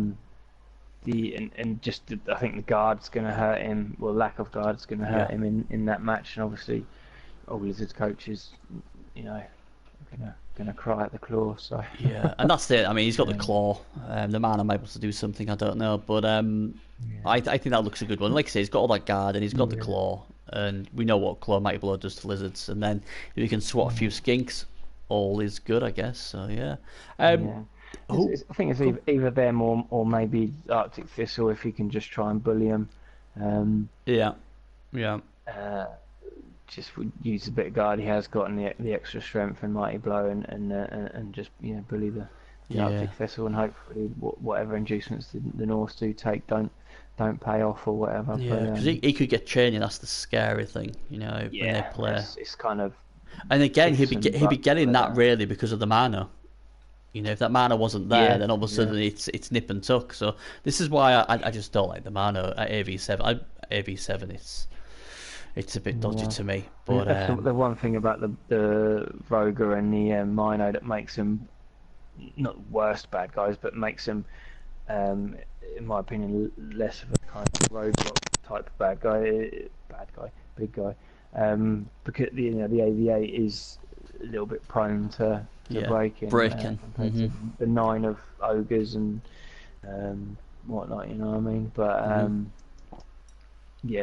S2: think the guard's going to hurt him. Well, lack of guard's going to hurt him in that match, and obviously, all Lizard's coaches, gonna cry at the Claw. So
S1: yeah, and that's it. I mean, he's got the Claw. The man I'm able to do something, I don't know, but I think that looks a good one. Like I say, he's got all that guard and he's got the Claw, and we know what Claw Mighty Blow does to Lizards. And then if you can swat a few skinks, all is good, I guess. So yeah.
S2: I think it's either them or maybe Arctic Thistle if he can just try and bully him. Just use a bit of guard he has got and the extra strength and Mighty Blow and just bully the Arctic Thistle, and hopefully whatever inducements the Norse do take don't pay off or whatever.
S1: Yeah, because he could get training. That's the scary thing, when they play.
S2: It's kind of.
S1: And again, he'd be getting that really because of the mana. If that mana wasn't there, then all of a sudden it's nip and tuck. So this is why I just don't like the mana at AV7. AV7, it's a bit dodgy to me. But
S2: that's the one thing about the Roger and the Mino that makes them not worst bad guys, but makes them, in my opinion, less of a kind of roadblock type of big guy. Because the AV8 is a little bit prone to breaking. The 9 of ogres and whatnot, you know what I mean? But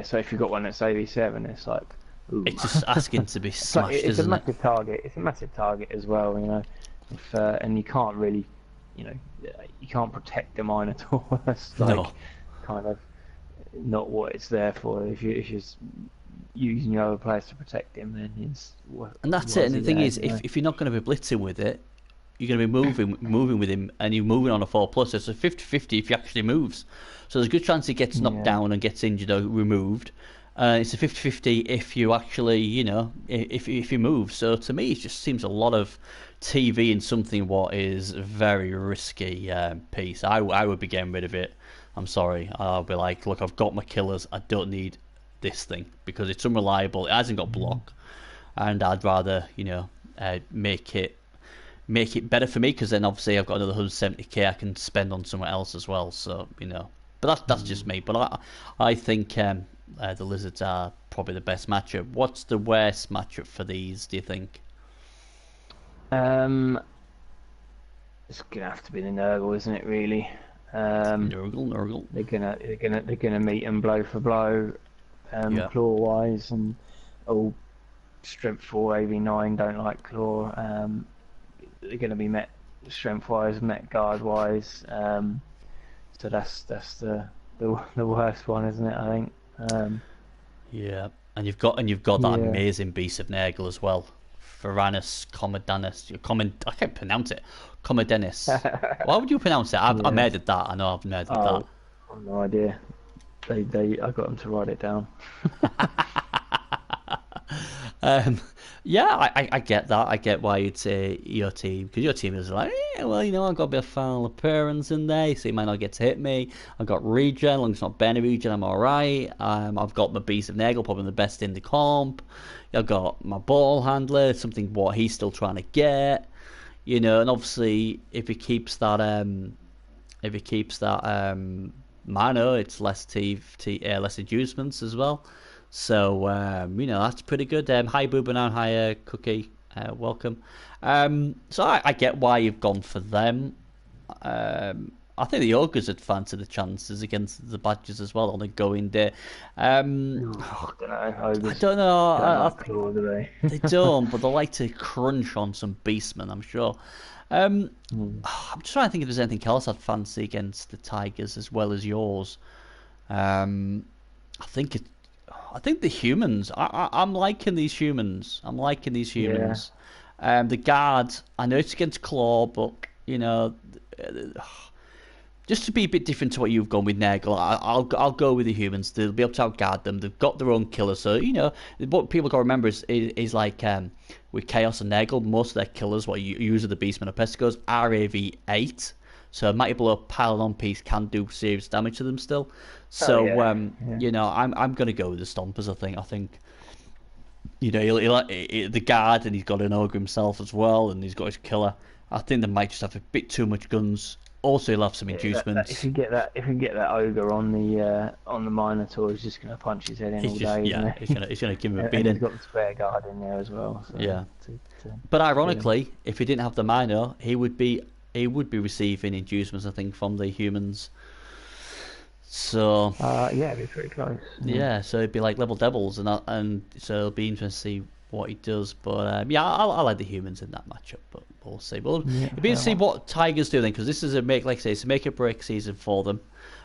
S2: so if you've got one that's AV7, it's like
S1: it's just asking to be smashed.
S2: It's a massive target. It's a massive target as well, If and you can't really, you can't protect the mine at all. That's kind of not what it's there for. If you're using your other players to protect him, then
S1: and that's it. And the thing is, if you're not going to be blitzing with it, you're going to be moving with him, and you're moving on a 4+. It's a 50-50 if he actually moves. So there's a good chance he gets knocked down and gets injured or removed. It's a 50-50 if you actually, if you move. So to me, it just seems a lot of TV in something what is a very risky piece. I would be getting rid of it. I'm sorry. I'll be like, look, I've got my killers. I don't need this thing because it's unreliable. It hasn't got block, and I'd rather make it better for me because then obviously I've got another 170k I can spend on somewhere else as well. So but that's just me. But I think the Lizards are probably the best matchup. What's the worst matchup for these, do you think?
S2: It's gonna have to be the Nurgle, isn't it? Really.
S1: Nurgle.
S2: They're gonna meet them blow for blow, claw wise, and all strength 4 AV9 don't like claw. They're gonna be met strength wise, met guard wise. So that's the worst one, isn't it? I think.
S1: And you've got that amazing beast of Nurgle as well. Varanus Commoddanus. I can't pronounce it. Commoddanus. Why would you pronounce it? I murdered that. I know I've murdered that.
S2: I've no idea. I got them to write it down.
S1: Um, yeah, I get that. I get why you'd say your team, because your team is like, well, I've got a bit of foul appearance in there, so he might not get to hit me. I've got regen, as long as it's not Benny regen, I'm alright. I've got my Beast of Nagel, probably the best in the comp. I've got my ball handler, something what he's still trying to get. And obviously if he keeps that mana, it's less inducements as well. So that's pretty good. Hi Boobanan, hi Cookie, welcome. So I get why you've gone for them. I think the Ogres had fancied the chances against the Badgers as well on a going day.
S2: Oh, I don't know.
S1: I
S2: Ogres
S1: don't know.
S2: don't like claw, do they?
S1: They don't, but they like to crunch on some beastmen, I'm sure. Um,
S2: Hmm.
S1: I'm just trying to think if there's anything else I'd fancy against the Tigers as well as yours. Um, I think it. I think the humans. I'm liking these humans. I'm liking these
S2: Yeah.
S1: humans. The guard. I know it's against Claw, but just to be a bit different to what you've gone with Nagel, I'll go with the humans. They'll be able to outguard them. They've got their own killer, so what people got to remember is like with Chaos and Nagel, most of their killers, what you use of the Beastmen or Pesticos, are AV8. So a Mighty Blow pile on piece can do serious damage to them still.
S2: Oh
S1: So
S2: yeah. Yeah.
S1: I'm gonna go with the Stompers. I think the guard, and he's got an ogre himself as well, and he's got his killer. I think they might just have a bit too much guns. Also, he'll have some
S2: Yeah, if
S1: inducements.
S2: you get that, ogre on the Minotaur, he's just going to punch his head in
S1: He's
S2: all
S1: just
S2: day, isn't
S1: yeah,
S2: he?
S1: he's gonna give him a
S2: And he's
S1: beating.
S2: got the spare guard in there as well, so
S1: Yeah,
S2: to
S1: but
S2: kill him.
S1: ironically, if he didn't have the minor, he would be receiving inducements, I think, from the humans. So
S2: Yeah, it'd be pretty close. Yeah.
S1: yeah, so it'd be like level devils, and so it'll be interesting to see what he does. But yeah, I like the humans in that matchup, but we'll see. But
S2: Yeah,
S1: it'd be
S2: fair
S1: interesting to see
S2: one.
S1: what Tigers do then, because this is like I say, it's a make or break season for them.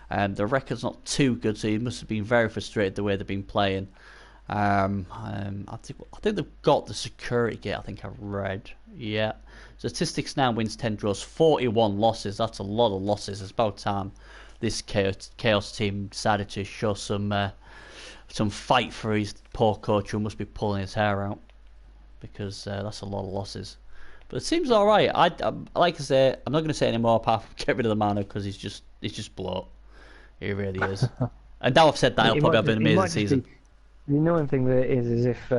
S1: The record's not too good, so he must have been very frustrated the way they've been playing. I think they've got the security gate. I think I read. Yeah. Statistics now: wins 10, draws 41 losses. That's a lot of losses. It's about time this chaos team decided to show some fight for his poor coach, who must be pulling his hair out, because that's a lot of losses. But it seems all right. Like I say, I'm not going to say any more apart from get rid of the mana, because he's just bloat. He really is. And now I've said that, he'll probably have an
S2: He
S1: amazing
S2: might just
S1: season.
S2: be. The annoying thing with it is if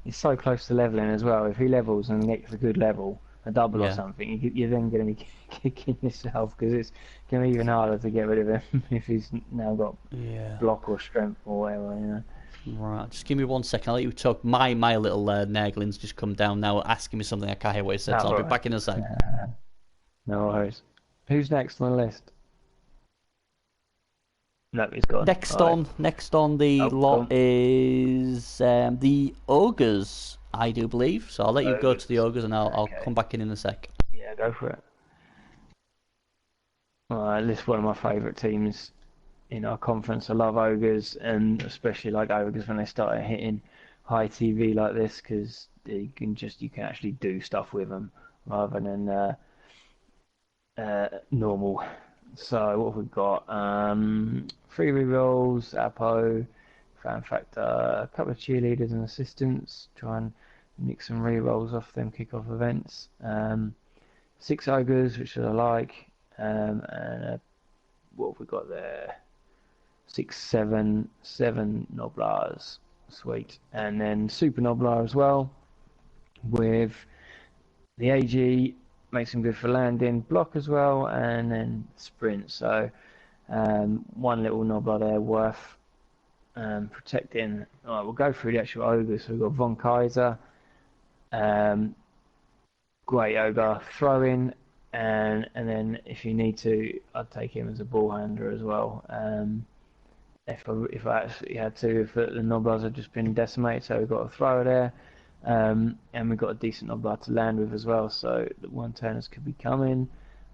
S2: he's so close to leveling as well. If he levels and gets a good level, a double or
S1: Yeah.
S2: something, you're then going to be kicking yourself because it's going to be even harder to get rid of him if he's now got
S1: Yeah.
S2: block or strength or whatever.
S1: Right, just give me 1 second. I'll let you talk. My little Nagling's just come down now, asking me something. I can't hear what he said,
S2: No,
S1: so I'll be
S2: right.
S1: back in a sec.
S2: No worries. Who's next on the list? No, he's gone.
S1: Next
S2: All right.
S1: on, next on the
S2: Oh,
S1: lot
S2: cool.
S1: is the ogres, I do believe. So I'll let you go to the
S2: Ogres.
S1: ogres, and I'll
S2: Okay.
S1: come back in a sec.
S2: Yeah, go for it. This is one of my favourite teams in our conference. I love ogres, and especially like ogres when they start hitting high TV like this, because you can actually do stuff with them rather than normal. So what have we got? Three rerolls, Apo, fan factor, a couple of cheerleaders and assistants. Try and mix some rerolls off them kickoff events. Six ogres, which I like, and what have we got there? Six, seven Noblars. Sweet. And then Super Noblar as well, with the AG, makes him good for landing, block as well, and then sprint. So one little Noblar there worth protecting. All right, we'll go through the actual ogres. So we've got Von Kaiser, um, great ogre, throwing, and then if you need to, I'd take him as a ball handler as well. If I actually had to, if the Noblars had just been decimated, so we've got a thrower there, and we've got a decent Noblar to land with as well, so the one turners could be coming.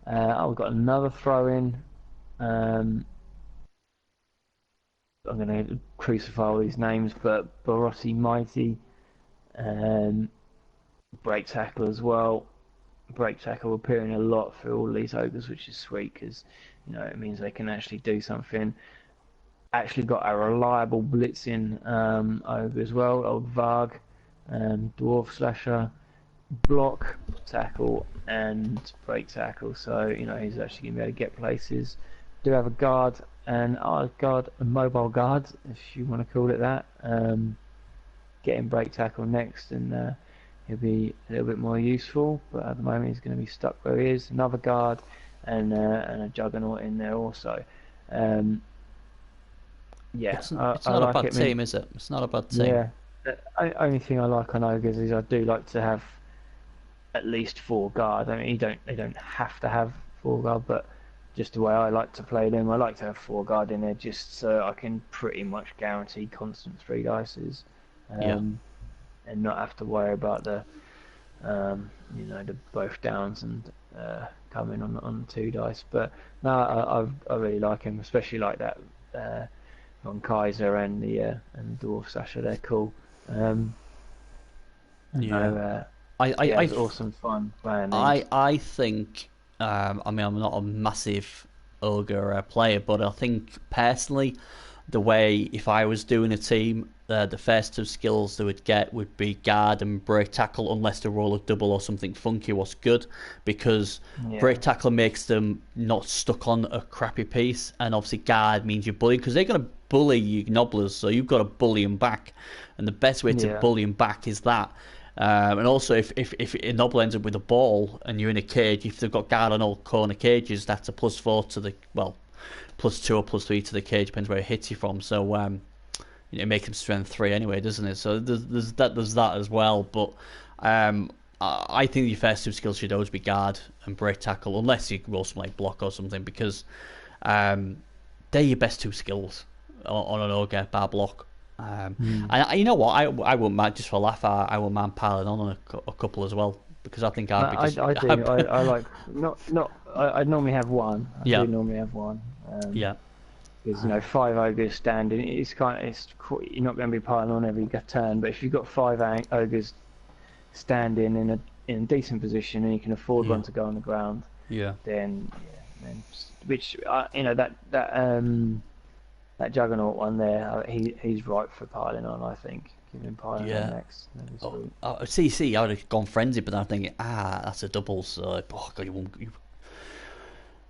S2: We've got another throw in. I'm going to crucify all these names, but Barossi Mighty, um, break tackle as well. Break tackle appearing a lot for all these ogres, which is sweet because it means they can actually do something. Actually got a reliable blitzing ogre as well, old Varg. dwarf slasher, block, tackle, and break tackle. So he's actually going to be able to get places. Do have a guard and a mobile guard, if you want to call it that. Getting break tackle next, and he'll be a little bit more useful. But at the moment, he's going to be stuck where he is. Another guard and a juggernaut in there also. Yeah,
S1: It's
S2: I
S1: not a
S2: like
S1: bad
S2: it.
S1: team, is it? It's not a bad team.
S2: Yeah. The only thing I like on ogres is I do like to have at least 4 guard. I mean, they don't have to have 4 guard, but just the way I like to play them, I like to have 4 guard in there just so I can pretty much guarantee constant 3 dices,
S1: Yeah.
S2: and not have to worry about the the both downs and coming on 2 dice. But no, I really like him, especially like that on Kaiser and the Dwarf Sasha. They're cool.
S1: Yeah.
S2: It's awesome fun playing these.
S1: I think. I mean, I'm not a massive ogre player, but I think personally, the way if I was doing a team, the first 2 skills they would get would be guard and break tackle, unless the roll of double or something funky was good, because break tackle makes them not stuck on a crappy piece, and obviously guard means you're bullying, because they're going to bully you nobblers, so you've got to bully them back, and the best way to bully them back is that. And also, if a noble ends up with a ball and you're in a cage, if they've got guard on all corner cages, that's a +4 to the +2 or +3 to the cage, depends where it hits you from. So it makes them strength 3 anyway, doesn't it? So there's that as well. But I think your first 2 skills should always be guard and break tackle, unless you roll something like block or something, because they're your best 2 skills on an ogre, bar block. And you know what? I wouldn't mind, just for a laugh. I wouldn't mind piling on a couple as well, because I think I'd be just.
S2: I do. I like not. I normally have one. I do normally have one.
S1: Yeah.
S2: Because 5 ogres standing, you're not going to be piling on every turn. But if you've got 5 ogres standing in a decent position and you can afford one to go on the ground, then which that juggernaut one there, he's ripe for piling on. I think give him piling on next.
S1: CC, I would have gone frenzy, but I'm thinking, that's a double. So God, you won't.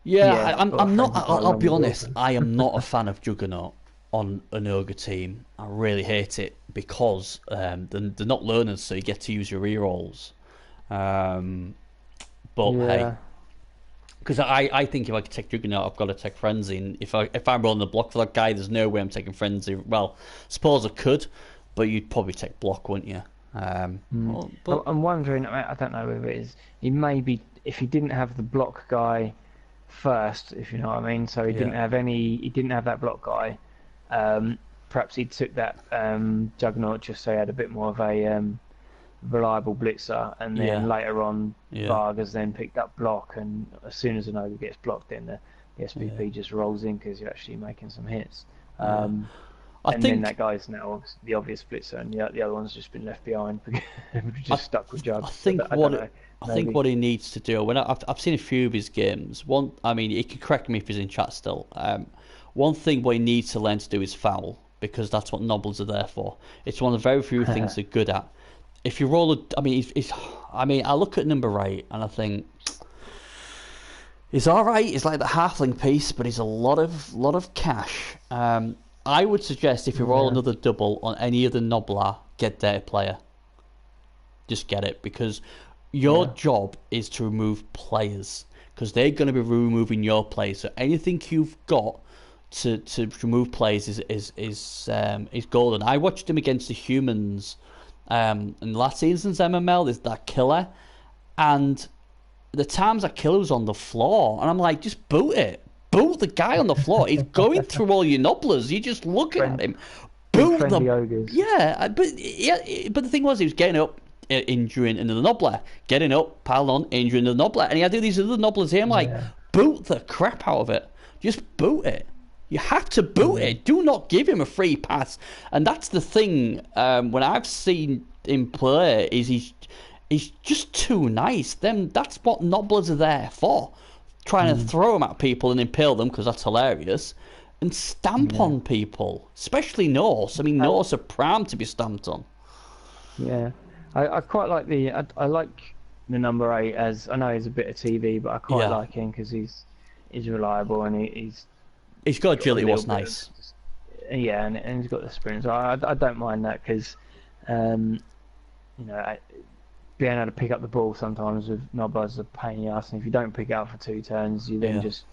S1: I'm not. I'll be honest. I am not a fan of Juggernaut on an ogre team. I really hate it because they're not learners, so you get to use your rerolls. Hey, because I think if I could take Juggernaut, I've got to take Frenzy. And if I'm rolling the block for that guy, there's no way I'm taking Frenzy. Well, suppose I could, but you'd probably take block, wouldn't you?
S2: But I'm wondering. I don't know whether it is. He maybe if he didn't have the block guy first, if you know what I mean. So he didn't have any. He didn't have that block guy. Perhaps he took that Juggernaut just so he had a bit more of a reliable blitzer, and then later on Vargas then picked up block, and as soon as an ogre gets blocked, then the SPP just rolls in because you're actually making some hits. I think then that guy's now the obvious blitzer, and the other one's just been left behind, just stuck with Jug.
S1: I think what he needs to do, when I've seen a few of his games. One, I mean, he can correct me if he's in chat still. One thing what he needs to learn to do is foul, because that's what nobbles are there for. It's one of the very few things they're good at. If you roll I look at number 8 and I think he's all right. He's like the halfling piece, but he's a lot of cash. I would suggest if you roll another double on any other nobbler, get their player. Just get it, because your job is to remove players, because they're going to be removing your players. So anything you've got to remove players is golden. I watched him against the humans in last season's MML. There's that killer, and the times that killer was on the floor, and I'm like, just boot it. Boot the guy on the floor. He's going through all your nobblers. You're just looking at him. Boot them.
S2: Ogres.
S1: Yeah, but the thing was, he was getting up, injuring another nobbler, getting up, piling on, injuring another nobbler, and he had these other nobblers here. I'm like, boot the crap out of it. Just boot it. You have to boot it. Do not give him a free pass. And that's the thing. When I've seen him play, is he's just too nice. That's what nobblers are there for. Trying to throw them at people and impale them, because that's hilarious, and stamp on people, especially Norse. I mean, Norse are primed to be stamped on.
S2: Yeah, I quite like I like the number 8 as I know he's a bit of TV, but I quite
S1: Yeah,
S2: like him because he's reliable and he's
S1: he's got
S2: got a
S1: agility.
S2: little
S1: What's
S2: bit of
S1: nice?
S2: yeah, and he's got the sprint. So I don't mind that because um, you know being able to pick up the ball sometimes with nobblers is a pain in the ass, and if you don't pick it up for 2 turns, you then
S1: Yeah,
S2: just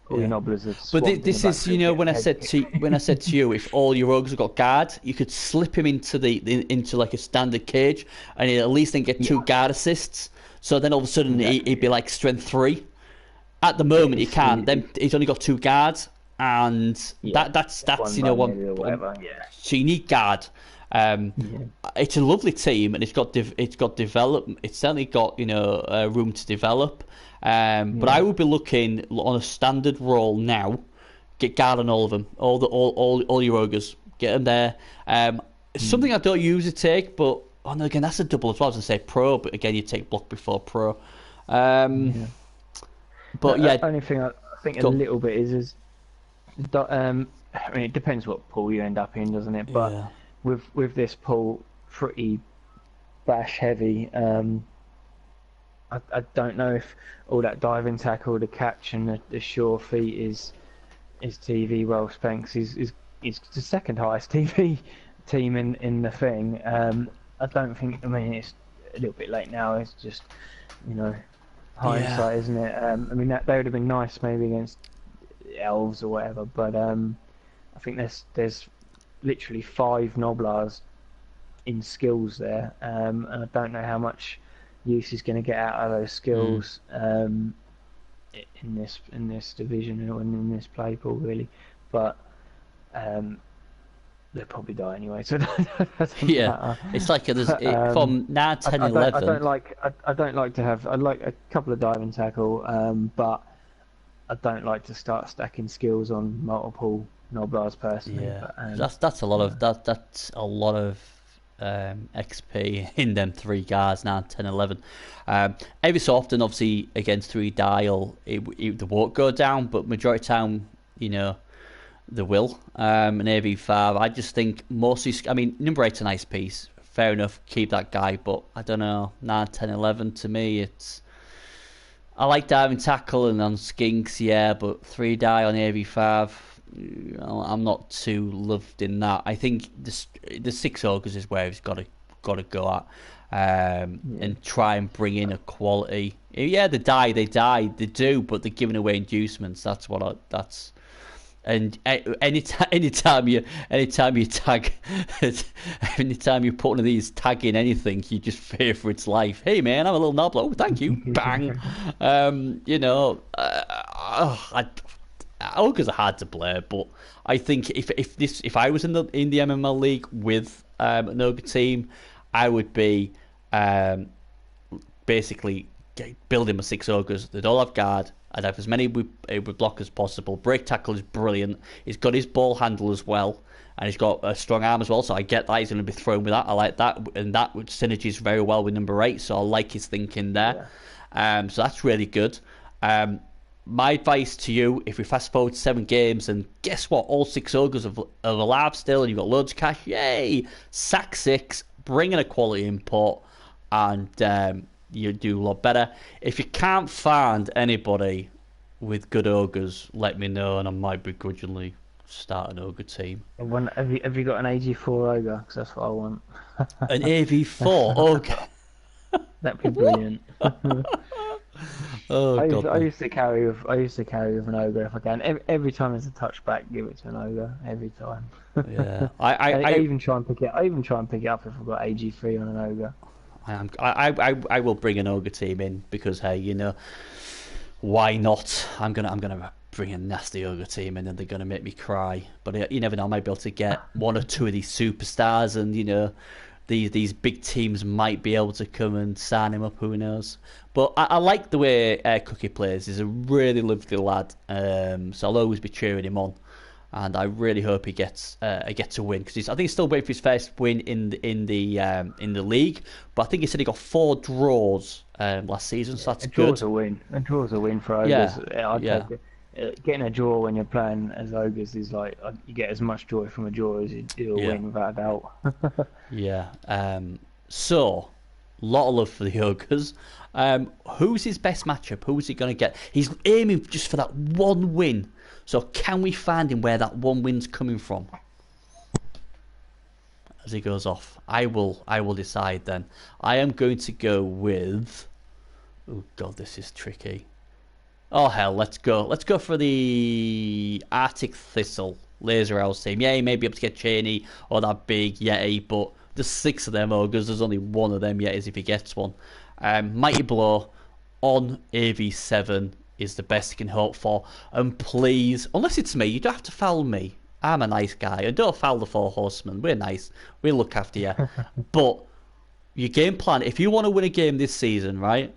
S2: all your
S1: yeah.
S2: nobblers are
S1: But
S2: swamped in the
S1: this is,
S2: backfield getting
S1: when I
S2: head
S1: said
S2: kicked.
S1: to you, if all your rogues have got guard, you could slip him into into like a standard cage, and he'd at least then get two
S2: Yeah,
S1: guard assists. So then all of a sudden
S2: exactly.
S1: he'd be like strength 3. At the
S2: Yeah,
S1: moment he can't. Then he's only got 2 guards, and
S2: yeah,
S1: that's
S2: one run
S1: one.
S2: maybe or whatever. Yeah,
S1: So you need guard. Um,
S2: yeah,
S1: it's a lovely team, and it's got develop. It's certainly got room to develop. But I
S2: yeah.
S1: would be looking on a standard role now. Get guard on all of them, all your ogres. Get them there.
S2: Mm.
S1: Something I don't usually take, but no, again that's a double as well. As I say pro, but again you take block before pro. Um,
S2: Yeah.
S1: but
S2: The
S1: yeah,
S2: only thing I think a
S1: go.
S2: little bit is I mean, it depends what pool you end up in, doesn't it? But
S1: Yeah,
S2: with this pool, pretty bash heavy. I don't know if all that diving tackle, the catch, and the sure feet is TV well spent. 'Cause he's the second highest TV team in the thing. I don't think. I mean, it's a little bit late now. It's just you know
S1: yeah,
S2: hindsight, isn't it? I mean, that they would have been nice maybe against elves or whatever, but I think there's literally 5 Noblars in skills there, and I don't know how much use he's going to get out of those
S1: mm,
S2: skills in this division and in this play pool really, but um, they'll probably die anyway, so it doesn't
S1: yeah.
S2: matter.
S1: It's like
S2: But,
S1: from now 10,
S2: I
S1: 11.
S2: don't like I don't like to have I like a couple of dive and tackle, but I don't like to start stacking skills on multiple Noblars personally.
S1: Yeah,
S2: But
S1: 'cause that's a lot
S2: yeah,
S1: of that's a lot of XP in them 3 guards now 10, 11. Every so often, obviously against 3 dial, they won't go down, but majority of time, they will. And AV5, I just think mostly. I mean, number 8's a nice piece. Fair enough, keep that guy, but I don't know. 9, 10, 11 to me, it's. I like diving tackle and on skinks, yeah, but 3 die on AV5, I'm not too loved in that. I think the 6 ogres is where he's got to go at,
S2: yeah,
S1: and try and bring in a quality. Yeah, they do, but they're giving away inducements. That's and anytime you tag, anytime you put one of these tagging anything, you just fear for its life. Hey man, I'm a little knob. Oh, thank you. Bang. Ogres are hard to play, but I think if I was in the MML league with an ogre team, I would be basically building my 6 ogres. They'd all have guard. I'd have as many with block as possible. Break tackle is brilliant. He's got his ball handle as well, and he's got a strong arm as well. So I get that he's going to be thrown with that. I like that, and that synergies very well with number 8. So I like his thinking there.
S2: yeah.
S1: So that's really good. My advice to you, if we fast forward 7 games, and guess what? All 6 ogres are alive still, and you've got loads of cash. Yay! Sack 6, bring in a quality import, and you do a lot better. If you can't find anybody with good ogres, let me know, and I might begrudgingly start an ogre team.
S2: Have you got an AG4 ogre? Because that's what I want.
S1: An AV4 ogre.
S2: That'd be brilliant.
S1: Oh god,
S2: I
S1: no.
S2: used to carry with an ogre if I can. Every time there's a touchback, give it to an ogre. Every time.
S1: Yeah,
S2: I even try and pick it. I even try and pick it up if I've got AG3 on an ogre.
S1: I will bring an ogre team in because hey, why not? I'm gonna bring a nasty ogre team in, and they're gonna make me cry. But you never know. I might be able to get 1 or 2 of these superstars, and these big teams might be able to come and sign him up. Who knows? But I like the way Cookie plays. He's a really lovely lad. So I'll always be cheering him on. And I really hope he gets a win because I think he's still waiting for his first win in the league. But I think he said he got 4 draws last season, so that's
S2: A
S1: good.
S2: draw's a win. A draw's a win for ogres.
S1: Yeah,
S2: I'd
S1: yeah,
S2: take it. Getting a draw when you're playing as ogres is like you get as much joy from a draw as you do a
S1: yeah,
S2: win without a doubt.
S1: yeah. So Lot of love for the Ogres. Who's his best matchup? Who's he going to get? He's aiming just for that one win. So can we find him where that one win's coming from? As he goes off, I will decide then. I am going to go with. Oh God, this is tricky. Oh hell, let's go. Let's go for the Arctic Thistle Laser House team. Yeah, he may be able to get Cheney or that big Yeti, but there's 6 of them ogres. There's only one of them Yetis if he gets one. Mighty Blow on AV7 is the best he can hope for. And please, unless it's me, you don't have to foul me. I'm a nice guy. And don't foul the 4 horsemen. We're nice. We'll look after you. But your game plan, if you want to win a game this season, right?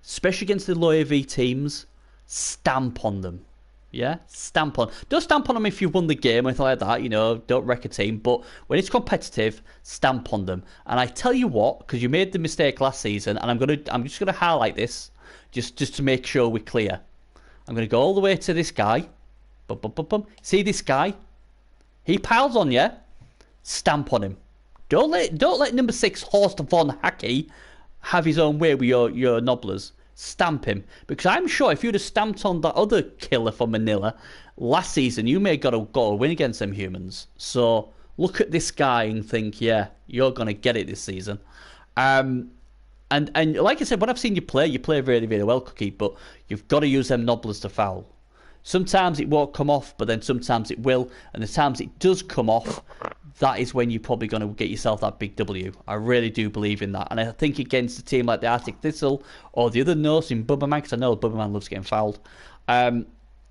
S1: Especially against the low AV teams, stamp on them. Yeah? Stamp on. Don't stamp on them if you've won the game or anything like that. Don't wreck a team. But when it's competitive, stamp on them. And I tell you what, because you made the mistake last season, and I'm just gonna highlight this, just to make sure we're clear. I'm gonna go all the way to this guy. Bum, bum, bum, bum. See this guy? He piles on you. Stamp on him. Don't let number 6 Horst von Hackey have his own way with your nobblers. Stamp him. Because I'm sure if you'd have stamped on that other killer from Manila last season, you may have got a win against them humans. So look at this guy and think, yeah, you're going to get it this season. And like I said, when I've seen you play really, really well, Cookie, but you've got to use them nobblers to foul. Sometimes it won't come off, but then sometimes it will. And the times it does come off, that is when you're probably going to get yourself that big W. I really do believe in that. And I think against a team like the Arctic Thistle or the other Norse in Bubberman, because I know Bubberman loves getting fouled, they've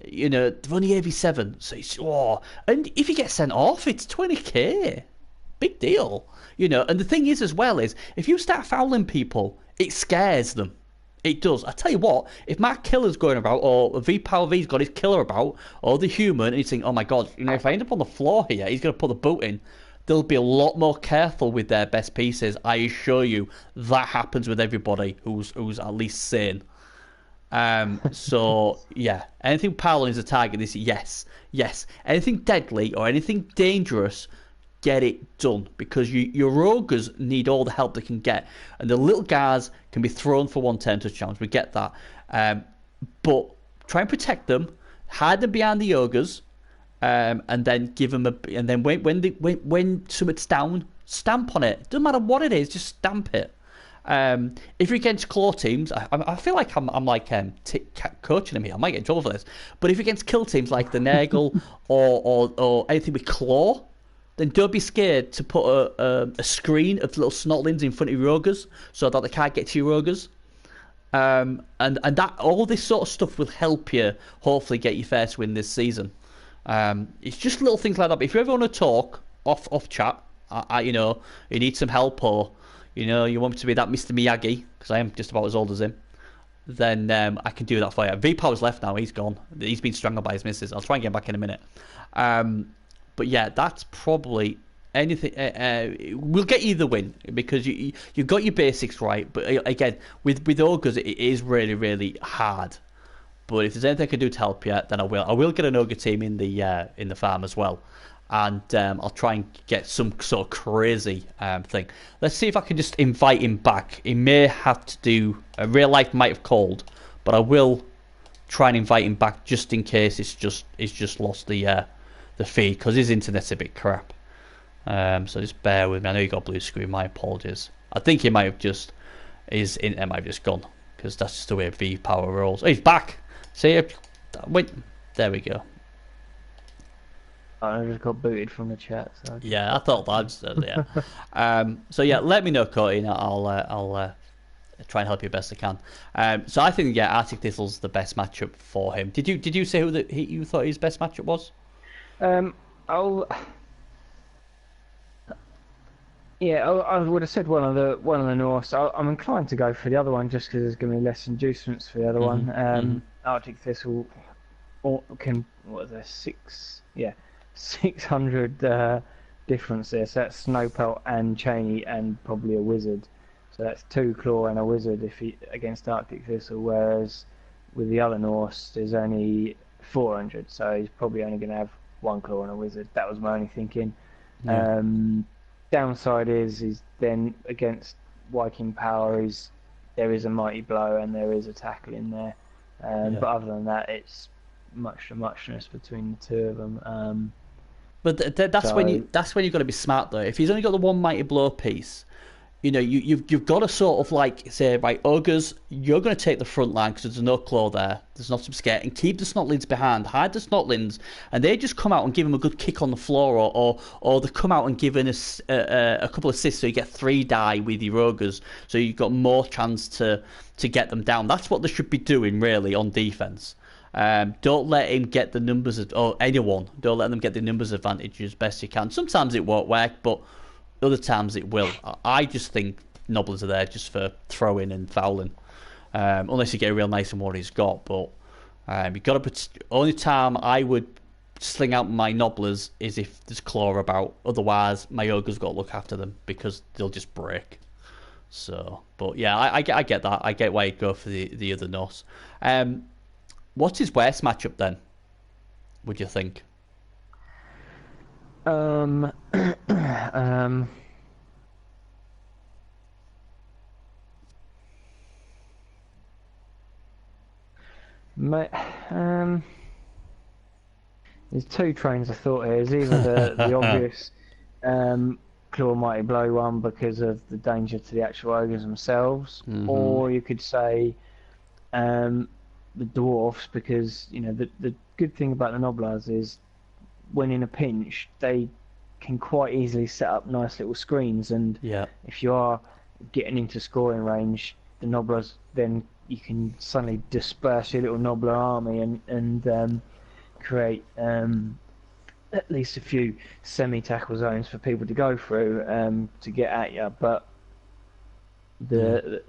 S1: only AV7. So and if you get sent off, it's 20k. Big deal. And the thing is as well is, if you start fouling people, it scares them. It does. I tell you what, if Mark Killer's going about, or V Power V's got his killer about, or the human, and he's thinking, oh my god, if I end up on the floor here, he's going to put the boot in, they'll be a lot more careful with their best pieces. I assure you, that happens with everybody who's at least sane. So, yeah, anything piling is a target, this, yes. Anything deadly or anything dangerous, get it done, because your ogres need all the help they can get, and the little guys can be thrown for 110 touchdowns. We get that, but try and protect them, hide them behind the ogres, and then give them and then when something's down, stamp on it. Doesn't matter what it is, just stamp it. If you're against claw teams, I feel like I'm like coaching them here. I might get in trouble for this, but if you're against kill teams like the Nagel or anything with claw, then don't be scared to put a screen of little snotlings in front of your ogres so that they can't get to your ogres. And that all this sort of stuff will help you hopefully get your first win this season. It's just little things like that. But if you ever want to talk off chat, you need some help, or you want me to be that Mr. Miyagi, because I am just about as old as him, then I can do that for you. V-Power's left now. He's gone. He's been strangled by his missus. I'll try and get him back in a minute. But yeah, that's probably anything. We'll get you the win, because you got your basics right. But again, with ogres, it is really, really hard. But if there's anything I can do to help you, then I will. I will get an ogre team in the farm as well, and I'll try and get some sort of crazy thing. Let's see if I can just invite him back. He may have to do a real life might have called, but I will try and invite him back just in case it's just lost the feed, because his internet's a bit crap. So just bear with me. I know you got blue screen. My apologies. I think he might have just his internet might have just gone, because that's just the way V Power rolls. Oh, he's back. See, wait. There we go.
S2: I just got booted from the chat. So
S1: yeah, I thought that. Yeah. So yeah, let me know, Cody, and I'll try and help you best I can. So I think Arctic Thistle's the best matchup for him. Did you say who you thought his best matchup was?
S2: I would have said one of the Norse. I'm inclined to go for the other one just because there's going to be less inducements for the other one. Arctic Thistle can, what is there, 600 difference there. So that's Snowpelt and Cheney and probably a wizard. So that's 2 claw and a wizard against Arctic Thistle. Whereas with the other Norse, there's only 400. So he's probably only going to have 1 claw and a wizard. That was my only thinking. Yeah. Downside is then against
S3: Viking power is there is a mighty blow and there is a tackle in there. But other than that, it's much to muchness between the two of them.
S1: But that's when you've got to be smart though. If he's only got the one mighty blow piece, you've got to sort of like say, right, ogres, you're going to take the front line because there's no claw there. There's not some scare, and keep the snotlings behind. Hide the snotlings, and they just come out and give him a good kick on the floor, or they come out and give him a couple of assists, so you get 3 die with your ogres, so you've got more chance to get them down. That's what they should be doing really on defense. Don't let him get the numbers, or anyone. Don't let them get the numbers advantage as best you can. Sometimes it won't work, but other times it will. I just think nobblers are there just for throwing and fouling, unless you get a real nice one what he's got. But you've got to. Only time I would sling out my nobblers is if there's claw about. Otherwise, my ogre's got to look after them because they'll just break. So, but yeah, I get that. I get why you'd go for the other nos. What's his worst matchup then? Would you think?
S3: Um, there's 2 trains of thought here. There's either the obvious claw mighty blow one because of the danger to the actual ogres themselves, or you could say the dwarfs, because the good thing about the nobblers is when in a pinch they can quite easily set up nice little screens, and if you are getting into scoring range, the nobblers, then you can suddenly disperse your little nobbler army and create at least a few semi-tackle zones for people to go through to get at you. But the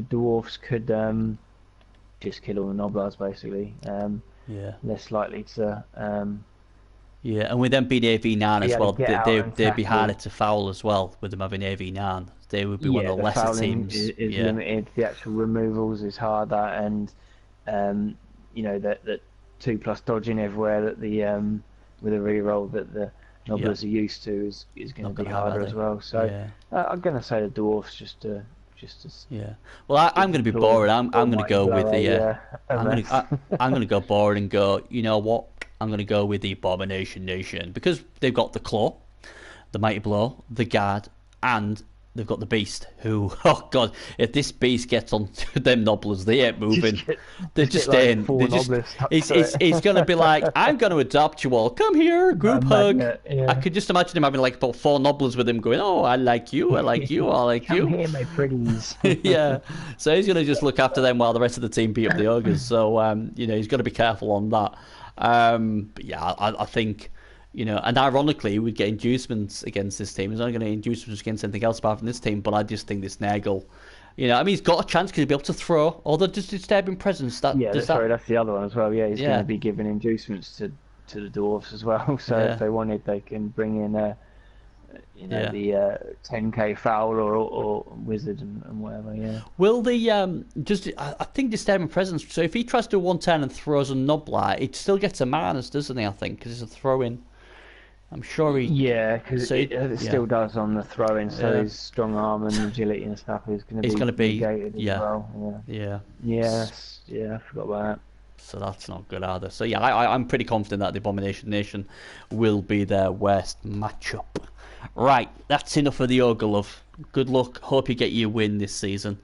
S3: dwarfs could just kill all the nobblers basically. Less likely to.
S1: And with them being AV9 as well, they'd be harder to foul as well. With them having AV9, they would be one of the lesser teams.
S3: Is limited. The actual removals is harder, and that 2+ dodging everywhere that the with a reroll that the nobblers are used to is going to be harder as well. So I'm going to say the dwarfs just to.
S1: Well, I'm going to be boring. I'm going to go with the. I'm going to go boring and go. You know what? I'm going to go with the Abomination Nation because they've got the claw, the mighty blow, the guard, and they've got the beast. Who, oh god, if this beast gets on them nobblers, they ain't moving. They're just staying. He's going to be like, I'm going to adopt you all. Come here, group hug. I could just imagine him having like about 4 nobblers with him, going, "Oh, I like you, I like you, I like you."
S3: Come here, my pretties.
S1: Yeah. So he's going to just look after them while the rest of the team beat up the ogres. So he's got to be careful on that. But yeah, I think, and ironically, we'd get inducements against this team. He's not going to inducements against anything else apart from this team, but I just think this Nagel, he's got a chance because he'll be able to throw, although just disturbing presence.
S3: That's the other one as well. Yeah, he's going to be giving inducements to the dwarfs as well. So if they wanted, they can bring in the 10k foul or wizard and whatever. Yeah.
S1: Will the I think disturbing presence. So if he tries to do 110 and throws a knobbler, it still gets a minus, doesn't he? I think because it's a throw-in. I'm sure he.
S3: Yeah, because it still does on the throw-in. So his strong arm and agility and stuff is going to be negated as well. Yeah. I forgot about that.
S1: So that's not good either. So yeah, I'm pretty confident that the Abomination Nation will be their worst matchup. Right, that's enough of the ogre love. Good luck. Hope you get your win this season,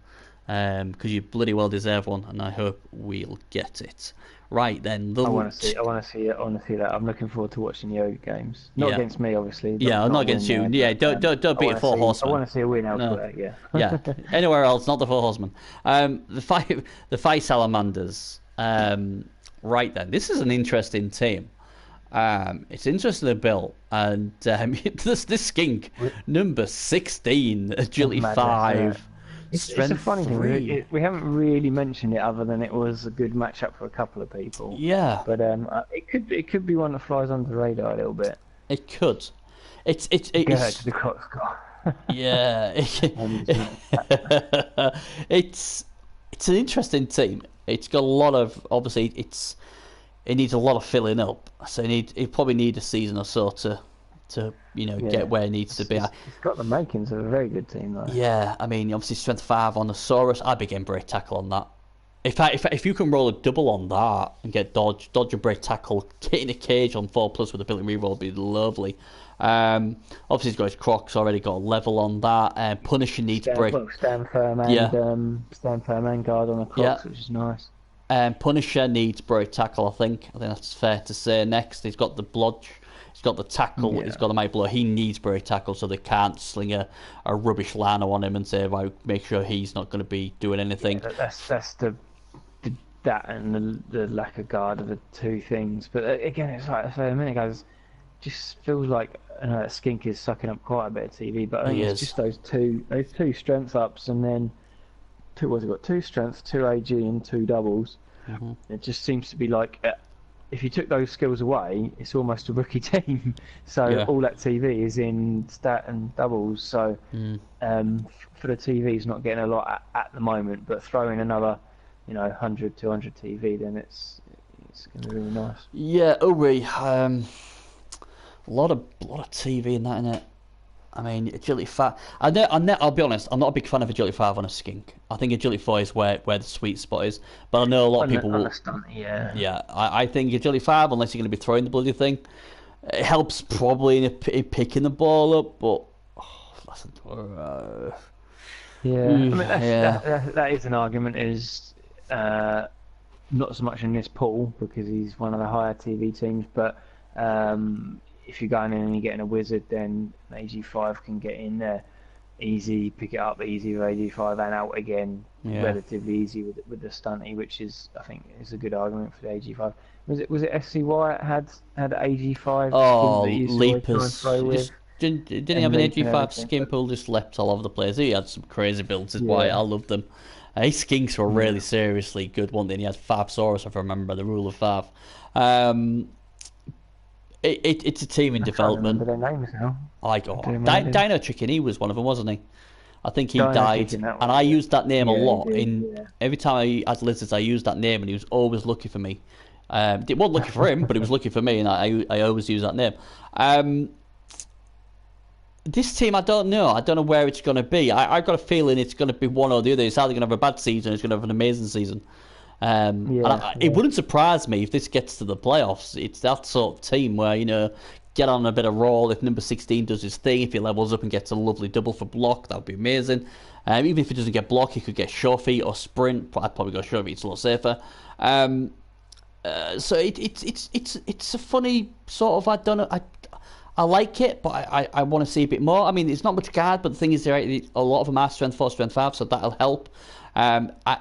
S1: because you bloody well deserve one, and I hope we'll get it. Right then,
S3: I want to see that. I'm looking forward to watching the ogre games. Not against me, obviously.
S1: Not against you. Don't beat a 4 horsemen.
S3: I want to see a win elsewhere.
S1: No. Yeah. Anywhere else, not the 4 horsemen. The 5 salamanders. Right then, this is an interesting team. It's interesting to build, and this skink number 16, agility 5, strength
S3: it's a funny
S1: 3.
S3: thing. We haven't really mentioned it other than it was a good matchup for a couple of people.
S1: Yeah,
S3: but it could be one that flies under the radar a little bit.
S1: It could. It's
S3: to the Cotscott.
S1: Yeah, it's an interesting team. It's got a lot of it needs a lot of filling up, so it probably need a season or so to to get where he needs to be.
S3: It's got the makings of a very good team, though.
S1: Yeah, I mean, obviously strength 5 on the Saurus. I'd be getting break tackle on that. If you can roll a double on that and get dodge and break tackle, get in a cage on 4+ with a built-in reroll would be lovely. Obviously he's got his Crocs already, got a level on that. Punisher needs break.
S3: Stand firm and guard on the Crocs, which is nice.
S1: Punisher needs break tackle. I think that's fair to say. Next, he's got the blodge. He's got the tackle.
S3: Yeah.
S1: He's got the might blow. He needs break tackle, so they can't sling a rubbish Lano on him and say, "Right, make sure he's not going to be doing anything."
S3: Yeah, that's that and the lack of guard are the two things. But again, it's like I said a minute ago, it just feels like Skink is sucking up quite a bit of TV. But I think it's just those two strength ups, and then two strengths, 2 AG, and 2 doubles.
S1: Mm-hmm.
S3: It just seems to be like, if you took those skills away, it's almost a rookie team. So all that TV is in stat and doubles. So for the TV, it's not getting a lot at the moment. But throwing another 100, 200 TV, then it's going to be really nice.
S1: Yeah, Uri, a lot of TV in that, innit? I mean, Agility 5. I'll be honest, I'm not a big fan of Agility 5 on a Skink. I think Agility 4 is where the sweet spot is. But I know a lot of people will. Yeah, I think Agility 5, unless you're going to be throwing the bloody thing, it helps probably in picking the ball up, but.
S3: That is an argument. Is not so much in this pool because he's one of the higher TV teams, but if you're going in and you're getting a wizard, then AG5 can get in there easy, pick it up easy with AG5 and out again relatively easy with the stunty, which is, I think, is a good argument for the AG5. Was it SCY had AG5?
S1: Oh, Leapers. Didn't he have an AG5 skin pool just leapt all over the place? He had some crazy builds, is why I love them. His Skinks were really seriously good one day. He had 5 Saurus, if I remember the rule of 5. It's a team in development.
S3: I can't remember their names now.
S1: Dino Chicken, he was one of them, wasn't he? I think he died, Chicken, and I used that name a lot. Every time I had lizards, I used that name, and he was always looking for me. It wasn't looking for him, but he was looking for me, and I always use that name. This team, I don't know. I don't know where it's going to be. I've got a feeling it's going to be one or the other. It's either going to have a bad season or it's going to have an amazing season. It wouldn't surprise me if this gets to the playoffs. It's that sort of team where, get on a bit of roll. If number 16 does his thing, if he levels up and gets a lovely double for block, that would be amazing. Even if he doesn't get block, he could get short feet or sprint. I'd probably go short feet, it's a lot safer. So it's a funny sort of, I don't know, I like it, but I want to see a bit more. I mean, it's not much guard, but the thing is, a lot of them are strength 4, strength 5, so that'll help.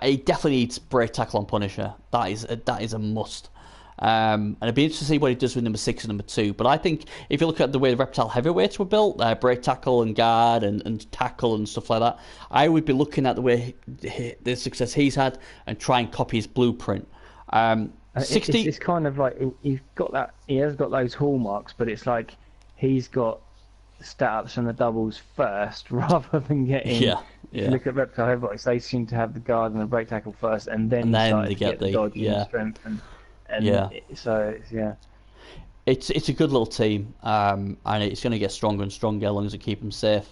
S1: He definitely needs break tackle on Punisher. That is a must. And it'd be interesting to see what he does with number 6 and number 2. But I think if you look at the way the Reptile heavyweights were built, break tackle and guard and tackle and stuff like that, I would be looking at the way the success he's had and try and copy his blueprint.
S3: 60. It's kind of like he has got those hallmarks, but it's like he's got stat ups and the doubles first rather than getting. If you look at Reptile heavyweights, they seem to have the guard and the break tackle first, and then they get the dodge and strength and
S1: it's a good little team, and it's going to get stronger and stronger as long as they keep them safe.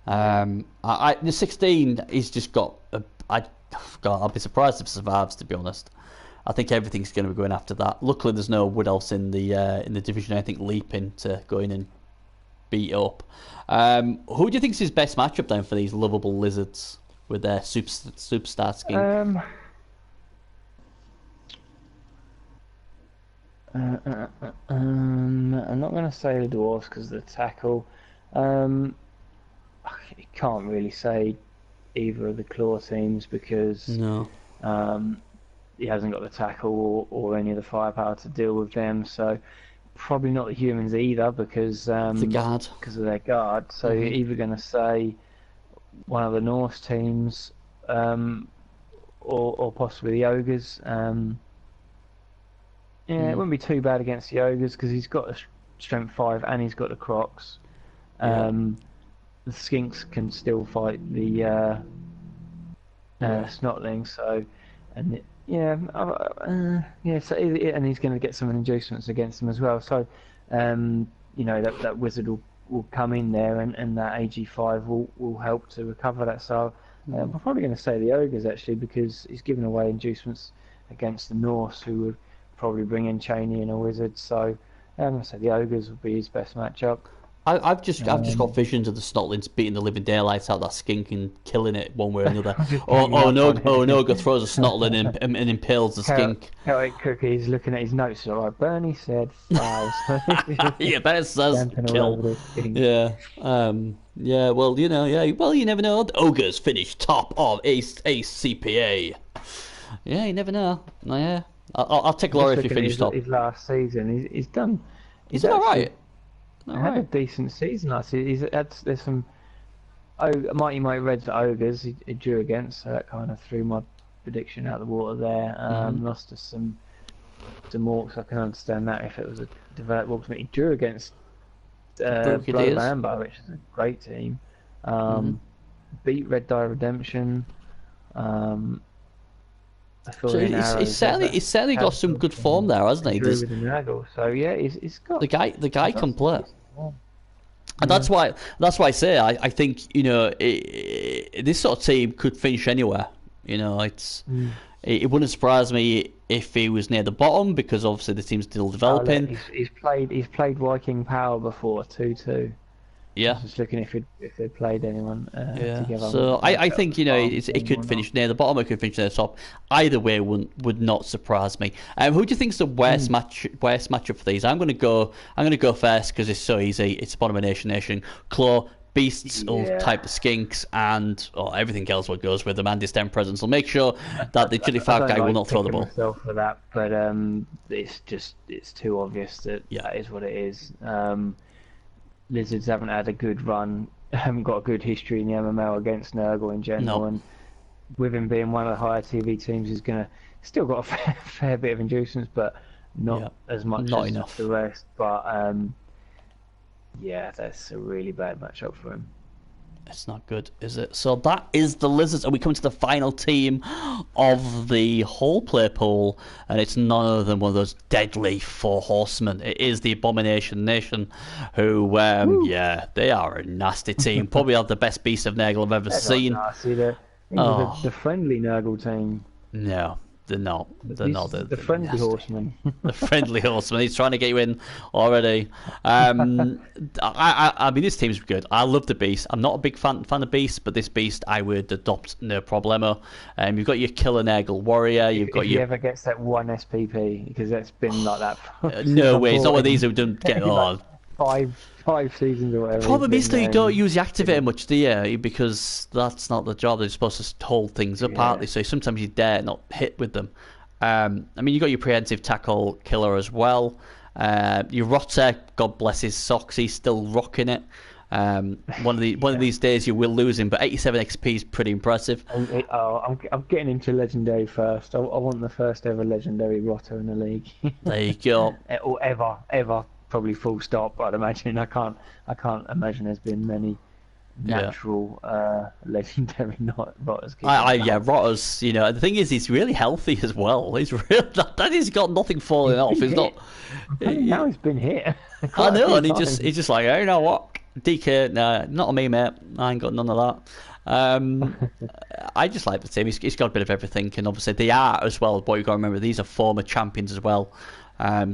S1: The 16, he's just got. I'll be surprised if it survives. To be honest, I think everything's going to be going after that. Luckily, there's no Wood Elves in the division. I think leaping to go in and beat up. Who do you think is his best matchup then for these lovable lizards with their superstar skin?
S3: I'm not going to say the dwarves because of the tackle. You can't really say either of the claw teams because he hasn't got the tackle or any of the firepower to deal with them. So probably not the humans either because
S1: the guard,
S3: because of their guard. So you're either going to say one of the Norse teams or possibly the ogres. It wouldn't be too bad against the ogres because he's got a strength 5 and he's got the Crocs. The skinks can still fight the snotlings. So and and he's going to get some inducements against them as well. So that wizard will come in there, and that AG5 will help to recover that. So I'm probably going to say the ogres actually, because he's given away inducements against the Norse, who would probably bring in Cheney and a wizard. So I'm going to say the ogres will be his best matchup.
S1: I've just got visions of the Snotlings beating the living daylights out of that skink and killing it one way or another. An ogre throws a Snotling and impales the skink.
S3: Celtic Cookie's looking at his notes. All right, Bernie said 5.
S1: Yeah, but it says kill. Yeah. Yeah. Well, Well, you never know. The ogres finished top of a CPA. Yeah, you never know. Yeah. I'll take glory if he finished top.
S3: His last season, he's done.
S1: He's all right.
S3: Had a decent season last year. There's some Mighty Reds at ogres he drew against, so that kind of threw my prediction out of the water there. Lost to some orcs. I can understand that if it was a developed orcs. He drew against Lambo, which is a great team. Beat Red Die Redemption.
S1: So he's certainly got some good form there, hasn't he?
S3: So yeah, he's got
S1: the guy can play. And that's why I say I think this sort of team could finish anywhere. It wouldn't surprise me if he was near the bottom, because obviously the team's still developing.
S3: He's played Viking Power before 2-2.
S1: Yeah.
S3: Just looking if they played anyone together.
S1: So I think it could finish near the bottom, it could finish near the top. Either way would not surprise me. Who do you think's the worst matchup for these? I'm gonna go first because it's so easy. It's Abomination Nation, Claw, Beasts, all type of skinks, and everything else what goes with them, and distant presence. So make sure that the Chili Fat guy will not throw the ball.
S3: For that, but it's too obvious that is what it is. Lizards haven't had a good run, haven't got a good history in the MML against Nurgle in general, and with him being one of the higher TV teams, he's still got a fair bit of inducements, but not as much as enough. The rest. But that's a really bad matchup for him.
S1: It's not good, is it? So that is the Lizards, and we come to the final team of the whole play pool, and it's none other than one of those deadly 4 horsemen. It is the Abomination Nation, who, they are a nasty team. Probably have the best beast of Nurgle I've ever seen.
S3: Nasty. The friendly Nurgle team.
S1: No. They're not. The
S3: friendly horseman.
S1: The friendly horseman. He's trying to get you in already. I mean, this team's good. I love the beast. I'm not a big fan of beast, but this beast I would adopt no problemo. You've got your killer Nurgle warrior. If
S3: he ever gets that 1 SPP, because that's been like that.
S1: No way. It's not one of these who don't get on.
S3: Five seasons or whatever.
S1: Problem is that you don't use the activator much, do you? Because that's not the job. They're supposed to hold things up partly, so sometimes you dare not hit with them. I mean, you got your preemptive tackle killer as well. Your Rotter, God bless his socks, he's still rocking it. One of these days you will lose him, but 87 XP is pretty impressive.
S3: I'm getting into legendary first. I want the first ever legendary Rotter in the league.
S1: There you go.
S3: Or ever. Probably full stop. I'd imagine. I can't imagine there's been many natural legendary Rotters.
S1: Rotters. The thing is, he's really healthy as well. He's he's got nothing falling off. He's not.
S3: Now he's been hit.
S1: I know, and he's just like, you know what, DK, nah, not on me, mate. I ain't got none of that. I just like the team. He's got a bit of everything, and obviously they are as well. But you got to remember, these are former champions as well.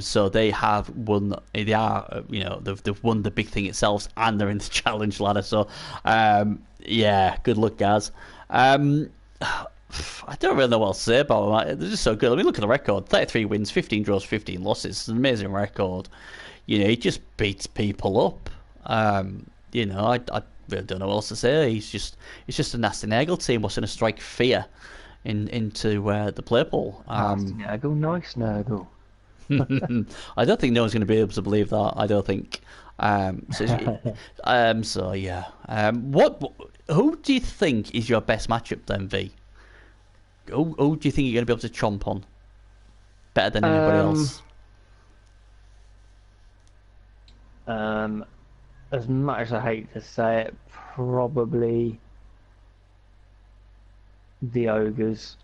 S1: So they have won. They are, they've won the big thing itself, and they're in the challenge ladder. So, good luck, guys. I don't really know what to say about them. They're just so good. I mean, look at the record: 33 wins, 15 draws, 15 losses. It's an amazing record. He just beats people up. I really don't know what else to say. It's just a nasty Nurgle team. What's going to strike fear into the play pool?
S3: Nasty Nurgle, nice Nurgle.
S1: I don't think no one's going to be able to believe that. I don't think. Who do you think is your best matchup then, V? Who do you think you're going to be able to chomp on better than anybody else?
S3: As much as I hate to say it, probably the ogres.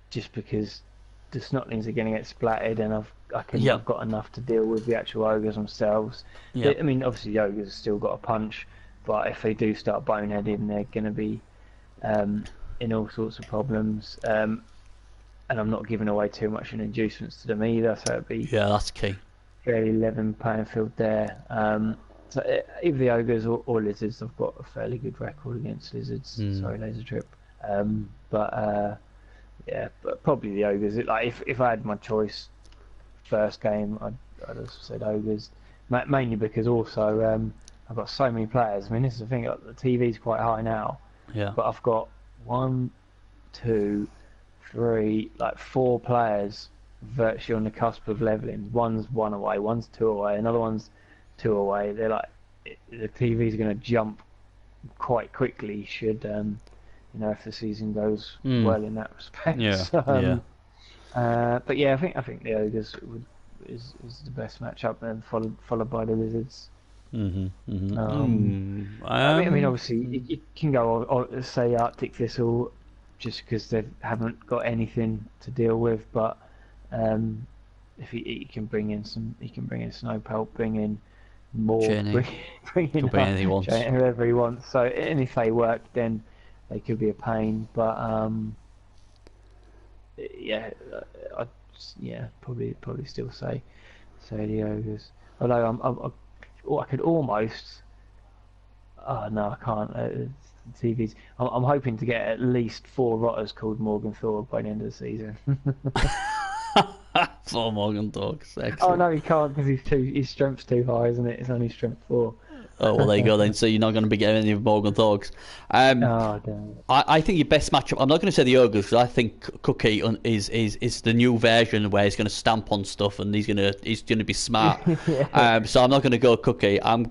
S3: Just because the Snotlings are going to get splattered, and
S1: Yep.
S3: I've got enough to deal with the actual ogres themselves.
S1: Yep.
S3: I mean, obviously the ogres have still got a punch, but if they do start boneheading, they're going to be in all sorts of problems. And I'm not giving away too much in inducements to them either, so it'd be
S1: Yeah, that's key.
S3: fairly level playing field there. So either the ogres or lizards, I've got a fairly good record against lizards. Sorry, laser trip. Yeah, but probably the ogres. If I had my choice, first game, I'd have said ogres, mainly because also I've got so many players. I mean, this is the thing. The TV's quite high now,
S1: Yeah.
S3: but I've got 1, 2, 3, 4 players virtually on the cusp of leveling. One's 1 away, one's 2 away, another one's 2 away. They're the TV's going to jump quite quickly should if the season goes well in that respect.
S1: Yeah.
S3: So, but yeah, I think the ogres is the best matchup, then followed by the lizards. I mean, obviously you can go or say Arctic Thistle just because they haven't got anything to deal with, but if he can bring in Snowpelt, bring in more, bring in
S1: anything he wants.
S3: whoever he wants. So, and if they work, then they could be a pain. But probably still say the ogres. Although I could almost. Oh no, I can't. TVs. I'm hoping to get at least 4 rotters called Morgan Thorpe by the end of the season.
S1: 4 Morgan Dogs.
S3: Oh no, he can't because his strength's too high, isn't it? It's only strength 4.
S1: Oh well, there you go then. So you're not going to be getting any of Morgan Dogs.
S3: Damn it.
S1: I think your best matchup. I'm not going to say the ogres because I think Cookie is the new version where he's going to stamp on stuff and he's going to be smart.
S3: Yeah.
S1: So I'm not going to go Cookie. I'm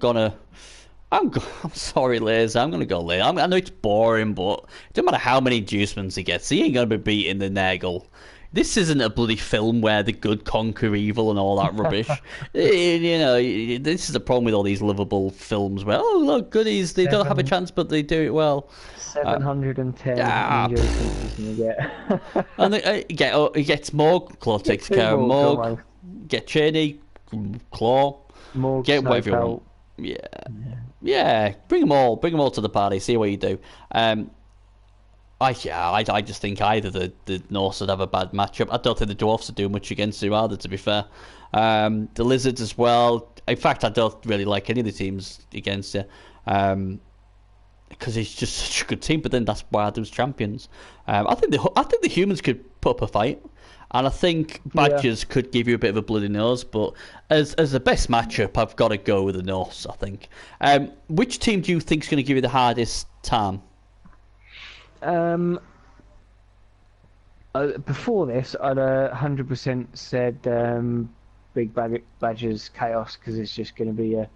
S1: sorry, Liz. I'm going to go Liz. I know it's boring, but it doesn't matter how many inducements he gets. He ain't going to be beating the Nurgle. This isn't a bloody film where the good conquer evil and all that rubbish. This is the problem with all these livable films where, oh, look, goodies, they don't have a chance, but they do it well.
S3: 710 inducements he's going to get.
S1: And he gets more claw, takes care of more. Get Cheney, claw,
S3: more
S1: get whatever you want. Yeah. Bring them all to the party. See what you do. I just think either the Norse would have a bad matchup. I don't think the Dwarfs would do much against you either, to be fair. The Lizards as well. In fact, I don't really like any of the teams against you. Because it's just such a good team, but then that's why there's champions. I think the humans could put up a fight. And I think Badgers could give you a bit of a bloody nose, but as the best matchup, I've got to go with the Norse, I think. Which team do you think is going to give you the hardest time?
S3: Before this, I'd 100% said Big Badgers Chaos, because it's just going to be a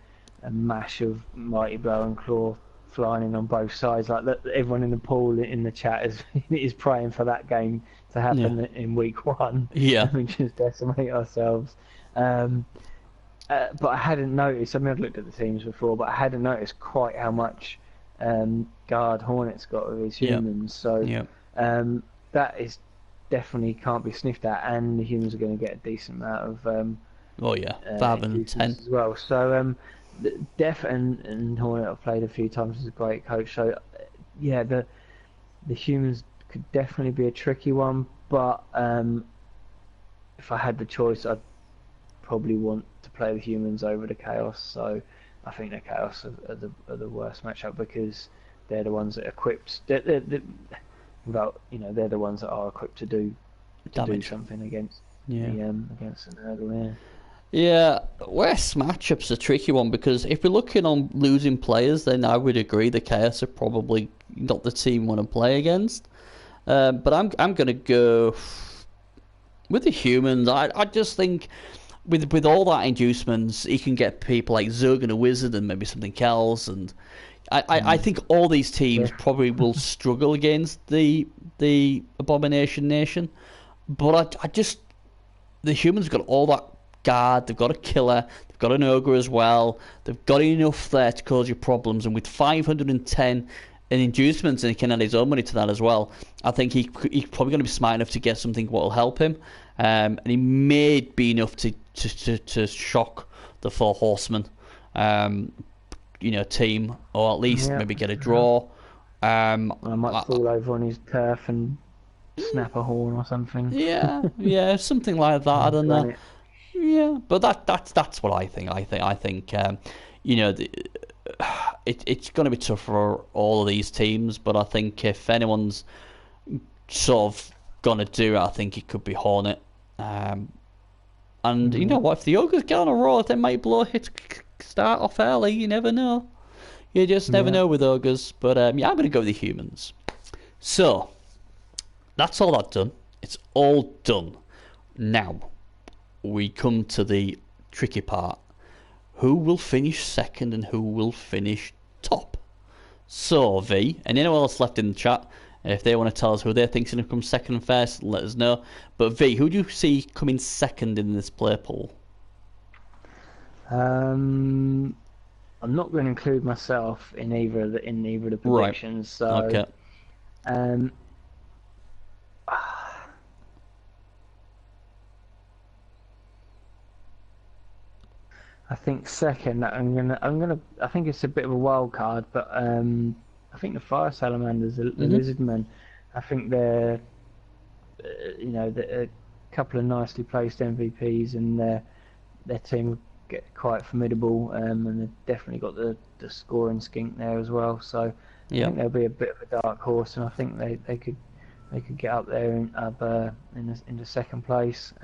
S3: mash of Mighty Blow and Claw flying in on both sides. Everyone in the pool in the chat is praying for that game to happen in week 1.
S1: Yeah,
S3: we just decimate ourselves. But I hadn't noticed. I mean, I've looked at the teams before, but I hadn't noticed quite how much guard Hornets got with his humans. So that is definitely can't be sniffed at, and the humans are going to get a decent amount of
S1: 5 and 10
S3: as well. So Def and Hornet I've played a few times as a great coach. So the humans could definitely be a tricky one, but if I had the choice, I'd probably want to play the humans over the Chaos. So I think the Chaos are the worst matchup, because they're the ones that are equipped. They're the ones that are equipped to do something against against the Nurgle.
S1: Yeah, West matchup's a tricky one, because if we're looking on losing players, then I would agree the Chaos are probably not the team we want to play against. But I'm going to go with the humans. I just think with all that inducements, he can get people like Zug and a Wizard and maybe something else. And I think all these teams probably will struggle against the Abomination Nation. But the humans have got all that guard, they've got a killer, they've got an ogre as well, they've got enough there to cause you problems, and with 510 in inducements, and he can add his own money to that as well, I think he's probably going to be smart enough to get something what will help him. and he may be enough to shock the Four Horsemen, team, or at least maybe get a draw.
S3: I might fall over on his turf and snap a horn or something.
S1: Yeah, something like that. I don't know. Yeah, but that's what I think. I think it's going to be tough for all of these teams. But I think if anyone's sort of going to do it, I think it could be Hornet. And you know what? If the Ogres get on a roll, they might blow a hit start off early. You never know. You just never know with Ogres. But I'm going to go with the Humans. So that's all that done. It's all done. Now we come to the tricky part. Who will finish second and who will finish top? So, V, and anyone else left in the chat, if they want to tell us who they think is going to come second and first, let us know. But V, who do you see coming second in this play pool?
S3: I'm not going to include myself in either of the predictions.
S1: Right.
S3: So,
S1: okay.
S3: I think second. I think it's a bit of a wild card, but I think the Fire Salamanders, the Lizardmen, I think they're a couple of nicely placed MVPs, and their team will get quite formidable, and they've definitely got the scoring skink there as well. So I think they'll be a bit of a dark horse, and I think they could get up there in the second place.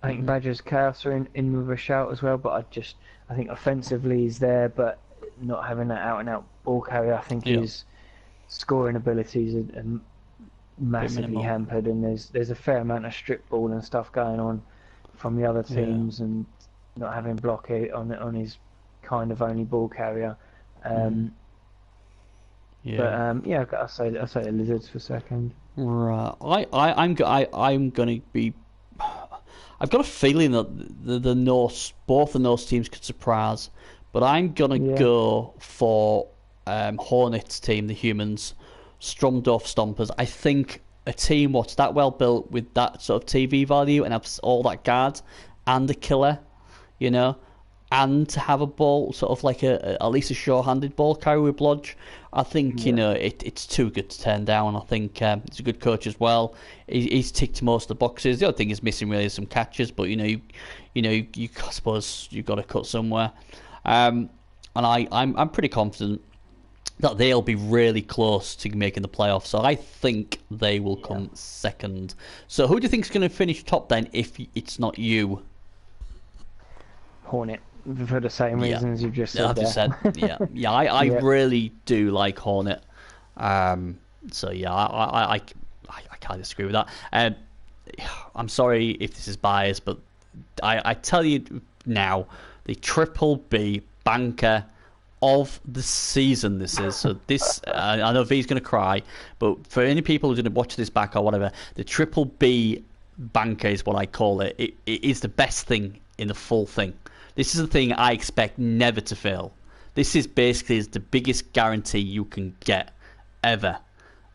S3: I think Badgers Chaos are in with a shout as well, but I think offensively he's there, but not having that out and out ball carrier, I think his scoring abilities are massively hampered, and there's a fair amount of strip ball and stuff going on from the other teams, and not having block it on his kind of only ball carrier. But I'll say the Lizards for second.
S1: Right, I'm gonna be. I've got a feeling that the Norse, both the Norse teams could surprise, but I'm gonna go for Hornets team, the Humans, Stromdorf Stompers. I think a team what's that well built with that sort of TV value and have all that guards and a killer, and to have a ball sort of like at least a short-handed ball carry with Blodge. I think it's too good to turn down. I think he's a good coach as well. He's ticked most of the boxes. The other thing he's missing really is some catches, but you I suppose you've got to cut somewhere. And I'm pretty confident that they'll be really close to making the playoffs. So I think they will come second. So who do you think is going to finish top then if it's not you?
S3: Hornet. For the same reasons you've just said.
S1: I've just said, I really do like Hornet. So I can't disagree with that. I'm sorry if this is biased, but I tell you now, the Triple B banker of the season this is. So this, I know V's going to cry, but for any people who didn't watch this back or whatever, the Triple B banker is what I call it. It is the best thing in the full thing. This is the thing I expect never to fail. This is basically the biggest guarantee you can get ever.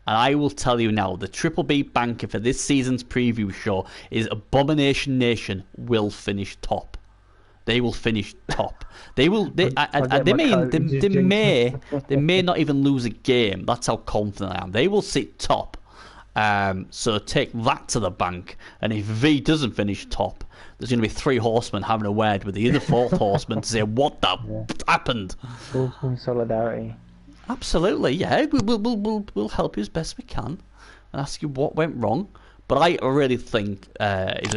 S1: And I will tell you now, the Triple B banker for this season's preview show is Abomination Nation will finish top. They will finish top. They will. They may not even lose a game. That's how confident I am. They will sit top. So take that to the bank. And if V doesn't finish top, there's going to be 3 horsemen having a word with the other 4th horseman to say what happened.
S3: Full solidarity.
S1: Absolutely, yeah. We'll help you as best we can and ask you what went wrong. But I really think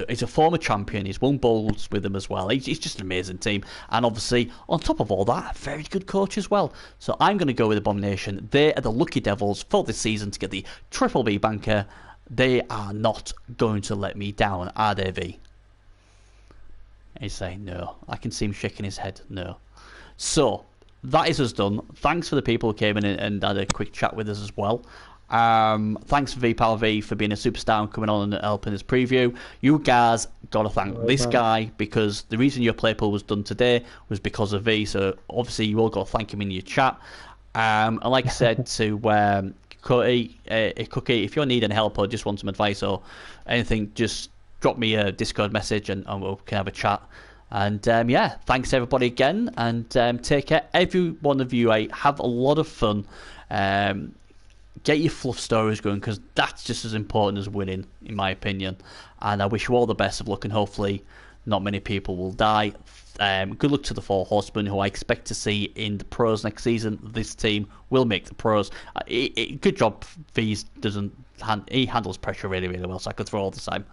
S1: he's a former champion. He's won bowls with them as well. He's just an amazing team. And obviously, on top of all that, a very good coach as well. So I'm going to go with Abomination. They are the lucky devils for this season to get the Triple B banker. They are not going to let me down, are they, V? He's saying no. I can see him shaking his head. No. So that is us done. Thanks for the people who came in and had a quick chat with us as well. Thanks for V-Power V for being a superstar and coming on and helping us preview. You guys got to thank this guy, because the reason your play pool was done today was because of V. So obviously you all got to thank him in your chat. And like I said, to Cookie, if you need any help or just want some advice or anything, just drop me a Discord message and we can have a chat. And yeah, thanks everybody again, and take care. Every one of you, have a lot of fun. Get your fluff stories going, because that's just as important as winning, in my opinion. And I wish you all the best of luck, and hopefully not many people will die. Good luck to the 4 horsemen, who I expect to see in the pros next season. This team will make the pros. Good job, V's he handles pressure really, really well, so I could throw all the time.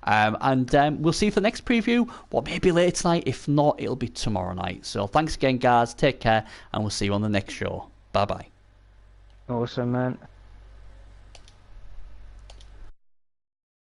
S1: And we'll see you for the next preview, or maybe later tonight. If not, it'll be tomorrow night. So thanks again, guys. Take care, and we'll see you on the next show. Bye bye.
S3: Awesome, man.